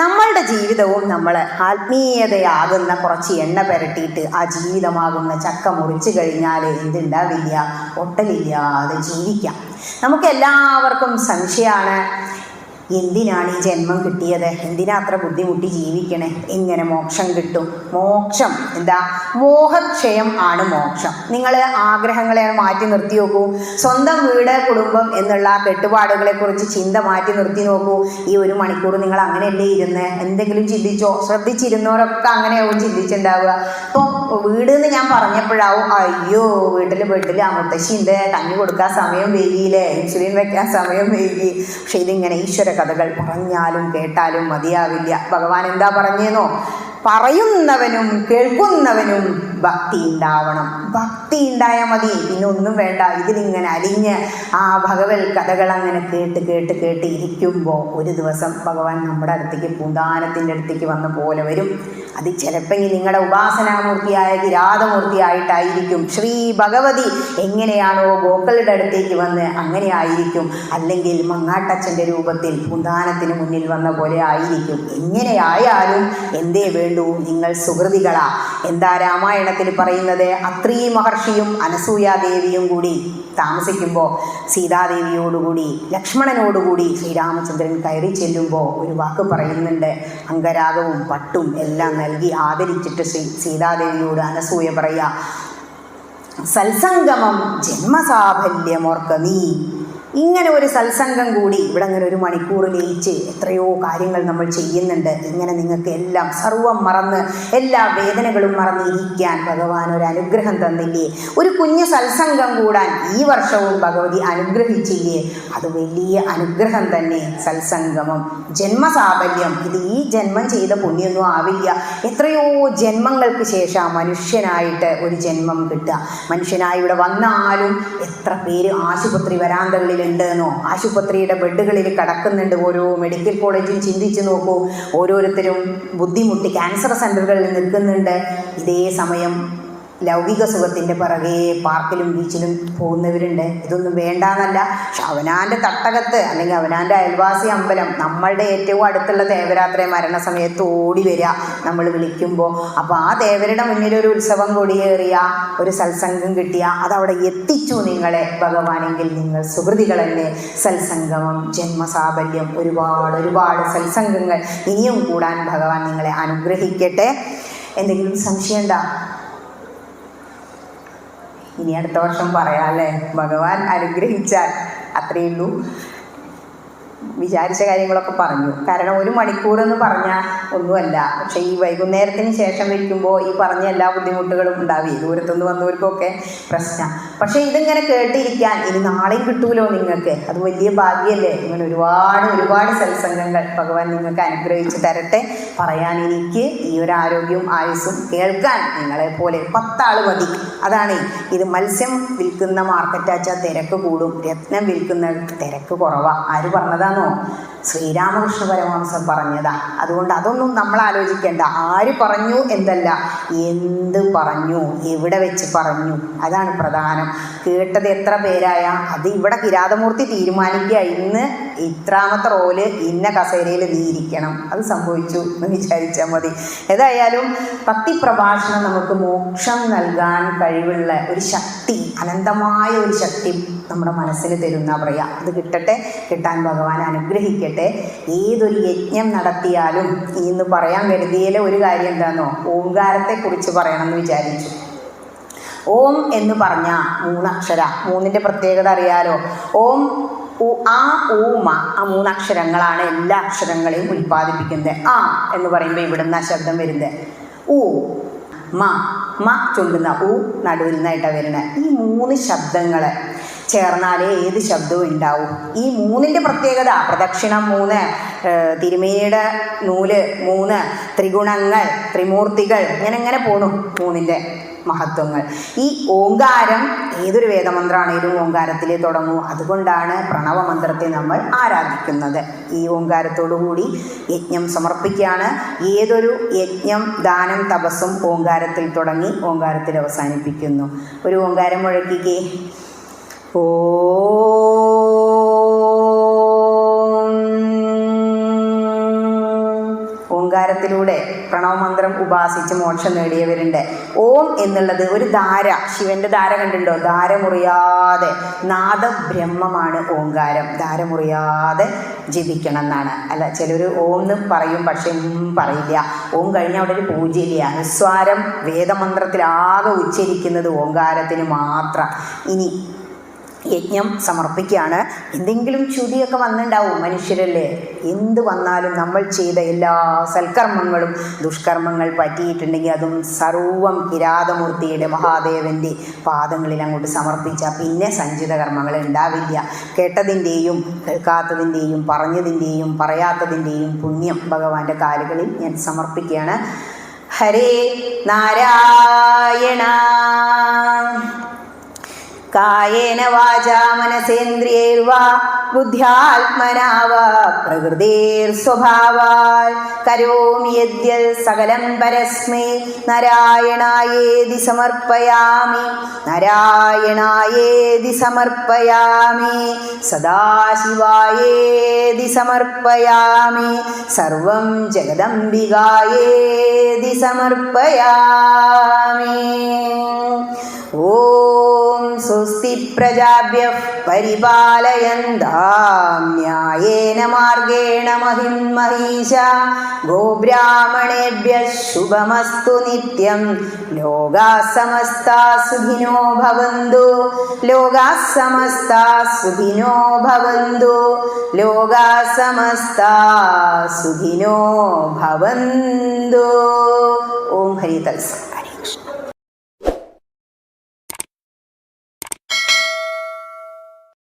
നമ്മളുടെ ജീവിതവും നമ്മൾ ആത്മീയതയാകുന്ന കുറച്ച് എണ്ണ പുരട്ടിയിട്ട് ആ ജീവിതമാകുന്ന ചക്ക മുറിച്ച് കഴിഞ്ഞാൽ എന്തുണ്ടാവില്ല, ഒട്ടലില്ലാതെ ജീവിക്കാം. നമുക്കെല്ലാവർക്കും സംശയമാണ്, എന്തിനാണ് ഈ ജന്മം കിട്ടിയത്? എന്തിനാ അത്ര ബുദ്ധിമുട്ടി ജീവിക്കണേ? എങ്ങനെ മോക്ഷം കിട്ടും? മോക്ഷം എന്താ? മോഹക്ഷയം ആണ് മോക്ഷം. നിങ്ങൾ ആഗ്രഹങ്ങളെ മാറ്റി നിർത്തി നോക്കൂ. സ്വന്തം വീട്, കുടുംബം എന്നുള്ള കെട്ടുപാടുകളെക്കുറിച്ച് ചിന്ത മാറ്റി നിർത്തി നോക്കൂ. ഈ 1 മണിക്കൂർ നിങ്ങൾ അങ്ങനെയല്ലേ ഇരുന്ന് എന്തെങ്കിലും ചിന്തിച്ചോ? ശ്രദ്ധിച്ചിരുന്നവരൊക്കെ അങ്ങനെയാവും ചിന്തിച്ചിട്ടുണ്ടാവുക. ഇപ്പോൾ വീട് എന്ന് ഞാൻ പറഞ്ഞപ്പോഴാവും, അയ്യോ വീട്ടിൽ ആ മുത്തശ്ശിയുണ്ട്, കഞ്ഞി കൊടുക്കാൻ സമയം വൈകിയില്ലേ, ഇൻസുലിൻ വെക്കാൻ സമയം വൈകി. പക്ഷെ ഇതിങ്ങനെ ഈശ്വര കഥകൾ പറഞ്ഞാലും കേട്ടാലും മതിയാവില്ല. ഭഗവാൻ എന്താ പറഞ്ഞേന്നോ? പറയുന്നവനും കേൾക്കുന്നവനും ഭക്തി ഉണ്ടാവണം. ഭക്തി ഉണ്ടായാൽ മതി, പിന്നെ ഒന്നും വേണ്ട. ഇതിലിങ്ങനെ അലിഞ്ഞ് ആ ഭഗവത് കഥകൾ അങ്ങനെ കേട്ട് ഇരിക്കുമ്പോൾ ഒരു ദിവസം ഭഗവാൻ നമ്മുടെ അടുത്തേക്ക്, പൂന്താനത്തിൻ്റെ അടുത്തേക്ക് വന്ന പോലെ വരും. അത് ചിലപ്പോൾ നിങ്ങളുടെ ഉപാസനാമൂർത്തിയായ കിരാതമൂർത്തിയായിട്ടായിരിക്കും. ശ്രീ ഭഗവതി എങ്ങനെയാണോ ഗോക്കളുടെ അടുത്തേക്ക് വന്ന് അങ്ങനെ ആയിരിക്കും. അല്ലെങ്കിൽ മങ്ങാട്ടച്ഛൻ്റെ രൂപത്തിൽ പൂന്താനത്തിന് മുന്നിൽ വന്ന പോലെ ആയിരിക്കും. എങ്ങനെയായാലും എന്തേ വേണ്ടു, നിങ്ങൾ സുഹൃതികളാ. എന്താ രാമായണത്തിൽ പറയുന്നത്? അത്രീ മഹർഷിയും അനസൂയാദേവിയും കൂടി താമസിക്കുമ്പോൾ സീതാദേവിയോടുകൂടി ലക്ഷ്മണനോടുകൂടി ശ്രീരാമചന്ദ്രൻ കയറി ചെല്ലുമ്പോൾ ഒരു വാക്ക് പറയുന്നുണ്ട്. അംഗരാഗവും പട്ടും എല്ലാം നൽകി ആദരിച്ചിട്ട് സീതാദേവിയോട് അനസൂയ പറയുക, സത്സംഗമം ജന്മസാഫല്യമോർക്ക നീ. ഇങ്ങനെ ഒരു സത്സംഗം കൂടി ഇവിടെ അങ്ങനെ 1 മണിക്കൂർ ലയിച്ച് എത്രയോ കാര്യങ്ങൾ നമ്മൾ ചെയ്യുന്നുണ്ട്. ഇങ്ങനെ നിങ്ങൾക്ക് എല്ലാം സർവം മറന്ന് എല്ലാ വേദനകളും മറന്ന് ഇരിക്കാൻ ഭഗവാൻ ഒരു അനുഗ്രഹം തന്നില്ലേ? ഒരു കുഞ്ഞ് സത്സംഗം കൂടാൻ ഈ വർഷവും ഭഗവതി അനുഗ്രഹിച്ചില്ലേ? അത് വലിയ അനുഗ്രഹം തന്നെ. സത്സംഗമം ജന്മസാഫല്യം, ഇത് ഈ ജന്മം ചെയ്ത പുണ്യൊന്നും ആവില്ല. എത്രയോ ജന്മങ്ങൾക്ക് ശേഷം മനുഷ്യനായിട്ട് ഒരു ജന്മം കിട്ടുക. മനുഷ്യനായി ഇവിടെ വന്നാലും എത്ര പേര് ആശുപത്രി വരാന്തകളിൽ ഉണ്ടെന്നോ, ആശുപത്രിയുടെ ബെഡുകളിൽ കിടക്കുന്നുണ്ട്. ഓരോ മെഡിക്കൽ കോളേജും ചിന്തിച്ച് നോക്കൂ. ഓരോരുത്തരും ബുദ്ധിമുട്ടി ക്യാൻസർ സെൻ്ററുകളിൽ നിൽക്കുന്നുണ്ട്. ഇതേ സമയം ലൗകിക സുഖത്തിൻ്റെ പിറകെ പാർക്കിലും ബീച്ചിലും പോകുന്നവരുണ്ട്. ഇതൊന്നും വേണ്ടാന്നല്ല, പക്ഷെ അവനാൻ്റെ തട്ടകത്ത് അല്ലെങ്കിൽ അവനാൻ്റെ അയൽവാസി അമ്പലം, നമ്മളുടെ ഏറ്റവും അടുത്തുള്ള ദേവരാത്രി മരണസമയത്ത് ഓടി വരിക നമ്മൾ വിളിക്കുമ്പോൾ. അപ്പോൾ ആ ദേവരുടെ മുന്നിൽ ഒരു ഉത്സവം കൊടിയേറിയ ഒരു സത്സംഗം കിട്ടിയ അതവിടെ എത്തിച്ചു നിങ്ങളെ ഭഗവാനെങ്കിൽ നിങ്ങൾ സുഹൃതികളല്ലേ. സത്സംഗമം, ജന്മസാഫല്യം, ഒരുപാട് സത്സംഗങ്ങൾ ഇനിയും കൂടാൻ ഭഗവാൻ നിങ്ങളെ അനുഗ്രഹിക്കട്ടെ. എന്തെങ്കിലും സംശയം ഉണ്ടോ? ഇനി അടുത്ത വർഷം പറയാമല്ലേ, ഭഗവാൻ അനുഗ്രഹിച്ചാൽ. അത്രയേ ഉള്ളൂ. വിചാരിച്ച കാര്യങ്ങളൊക്കെ പറഞ്ഞു. കാരണം 1 മണിക്കൂർ എന്ന് പറഞ്ഞാൽ ഒന്നുമല്ല. പക്ഷേ ഈ വൈകുന്നേരത്തിന് ശേഷം വയ്ക്കുമ്പോൾ ഈ പറഞ്ഞ എല്ലാ ബുദ്ധിമുട്ടുകളും ഉണ്ടാവുകയും ദൂരത്തുനിന്ന് വന്നവർക്കൊക്കെ പ്രശ്നം. പക്ഷേ ഇതിങ്ങനെ കേട്ടിരിക്കാൻ ഇനി നാളെയും കിട്ടൂലോ നിങ്ങൾക്ക്. അത് വലിയ ഭാഗ്യമല്ലേ. ഇങ്ങനെ ഒരുപാട് സത്സംഗങ്ങൾ ഭഗവാൻ നിങ്ങൾക്ക് അനുഗ്രഹിച്ച് തരട്ടെ. പറയാൻ എനിക്ക് ഈ ഒരു ആരോഗ്യവും ആയുസ്സും, കേൾക്കാൻ നിങ്ങളെപ്പോലെ 10 ആൾ മതി. അതാണ് ഇത്. മത്സ്യം വിൽക്കുന്ന മാർക്കറ്റാച്ചാൽ തിരക്ക് കൂടും, രത്നം വിൽക്കുന്ന തിരക്ക് കുറവാണ്. ആര് പറഞ്ഞതാണോ? ശ്രീരാമകൃഷ്ണ പരമഹംസൻ പറഞ്ഞതാ. അതുകൊണ്ട് അതൊന്നും നമ്മൾ ആലോചിക്കേണ്ട. ആര് പറഞ്ഞു എന്തല്ല, എന്ത് പറഞ്ഞു, എവിടെ വെച്ച് പറഞ്ഞു, അതാണ് പ്രധാനം. കേട്ടത് എത്ര പേരായ അത് ഇവിടെ കിരാതമൂർത്തി തീരുമാനിക്കുക, ഇന്ന് ഇത്രാമത്തെ റോല് ഇന്ന കസേരയിൽ നീ ഇരിക്കണം. അത് സംഭവിച്ചു എന്ന് വിചാരിച്ചാൽ മതി. ഏതായാലും ഭക്തിപ്രഭാഷണം നമുക്ക് മോക്ഷം നൽകാൻ കഴിവുള്ള ഒരു ശക്തി, അനന്തമായ ഒരു ശക്തി നമ്മുടെ മനസ്സിന് തരുന്ന പറയാം. അത് കിട്ടട്ടെ, കിട്ടാൻ ഭഗവാൻ അനുഗ്രഹിക്കട്ടെ. ഏതൊരു യജ്ഞം നടത്തിയാലും ഇന്ന് പറയാൻ കരുതിയതിലെ ഒരു കാര്യം എന്താണെന്നോ, ഓംകാരത്തെക്കുറിച്ച് പറയണമെന്ന് വിചാരിച്ചു. ഓം എന്ന് പറഞ്ഞ 3 അക്ഷര, 3ൻ്റെ പ്രത്യേകത അറിയാലോ. ഓം, ആ, ഊമ, ആ 3 അക്ഷരങ്ങളാണ് എല്ലാ അക്ഷരങ്ങളെയും ഉൽപ്പാദിപ്പിക്കുന്നത്. ആ എന്ന് പറയുമ്പോൾ ഇവിടുന്ന് ആ ശബ്ദം വരുന്നത്. ഊ, മ ചുണ്ടുന്ന, ഊ നടുവിൽ നിന്നായിട്ടാണ് വരുന്നത്. ഈ 3 ശബ്ദങ്ങൾ ചേർന്നാലേ ഏത് ശബ്ദവും ഉണ്ടാവും. ഈ 3ൻ്റെ പ്രത്യേകത, പ്രദക്ഷിണം 3, തിരുമേനിയുടെ നൂല് 3, ത്രിഗുണങ്ങൾ, ത്രിമൂർത്തികൾ, ഇങ്ങനെ പോണു 3ൻ്റെ മഹത്വങ്ങൾ. ഈ ഓങ്കാരം ഏതൊരു വേദമന്ത്രമാണേലും ഓങ്കാരത്തിൽ തുടങ്ങും. അതുകൊണ്ടാണ് പ്രണവമന്ത്രത്തെ നമ്മൾ ആരാധിക്കുന്നത്. ഈ ഓങ്കാരത്തോടു കൂടി യജ്ഞം സമർപ്പിക്കുകയാണ്. ഏതൊരു യജ്ഞം, ദാനം, തപസ്സും ഓങ്കാരത്തിൽ തുടങ്ങി ഓങ്കാരത്തിൽ അവസാനിപ്പിക്കുന്നു. ഒരു ഓങ്കാരം മുഴക്കിക്കേ. ഓങ്കാരത്തിലൂടെ പ്രണവമന്ത്രം ഉപാസിച്ച് മോക്ഷം നേടിയവരുണ്ട്. ഓം എന്നുള്ളത് ഒരു ധാര, ശിവന്റെ ധാര കണ്ടുണ്ടോ? ധാര മുറിയാതെ, നാദബ്രഹ്മമാണ് ഓങ്കാരം. ധാര മുറിയാതെ ജപിക്കണം എന്നാണ്. അല്ല, ചിലർ ഓം എന്ന് പറയും, പക്ഷെ പറയില്ല. ഓം കഴിഞ്ഞാൽ അവിടെ ഒരു പൂജയില്ല. നിസ്വാരം വേദമന്ത്രത്തിലാകെ ഉച്ചരിക്കുന്നത് ഓങ്കാരത്തിന് മാത്രം. ഇനി യജ്ഞം സമർപ്പിക്കുകയാണ്. എന്തെങ്കിലും ചുതിയൊക്കെ വന്നിട്ടുണ്ടാവും, മനുഷ്യരല്ലേ. എന്ത് വന്നാലും നമ്മൾ ചെയ്ത എല്ലാ സൽക്കർമ്മങ്ങളും ദുഷ്കർമ്മങ്ങൾ പറ്റിയിട്ടുണ്ടെങ്കിൽ അതും സർവം കിരാതമൂർത്തിയുടെ മഹാദേവൻ്റെ പാദങ്ങളിൽ അങ്ങോട്ട് സമർപ്പിച്ചാൽ പിന്നെ സഞ്ചിത കർമ്മങ്ങൾ ഉണ്ടാവില്ല. കേട്ടതിൻ്റെയും കേൾക്കാത്തതിൻ്റെയും പറഞ്ഞതിൻ്റെയും പറയാത്തതിൻ്റെയും പുണ്യം ഭഗവാന്റെ കാലുകളിൽ ഞാൻ സമർപ്പിക്കുകയാണ്. ഹരേ നാരായണ. കായേന വാചാ മനസേന്ദ്രിയൈർവാ ബുദ്ധ്യാത്മനാ വാ പ്രകൃതിർസ്വഭാവാൽ കരോമി യദ്യത് സകലം പരസ്മൈ നാരായണായേതി സമർപ്പയാമി. നാരായണായേതി സമർപ്പയാമി. സദാശിവായേതി സമർപ്പയാമി. സർവം ജഗദംബികായേതി സമർപ്പയാമി. ഓം സ്വസ്തി പ്രജാഭ്യഃ പരിപാലയന്താം ന്യായേന മാർഗേണ മഹിം മഹീശാ. ഗോബ്രാഹ്മണേഭ്യഃ ശുഭമസ്തു നിത്യം. ലോകാഃ സമസ്താഃ സുഖിനോ ഭവന്തു. ലോകാഃ സമസ്താഃ സുഖിനോ ഭവന്തു. ലോകാഃ സമസ്താഃ സുഖിനോ ഭവന്തു. ഓം ഹരി തത്സത്.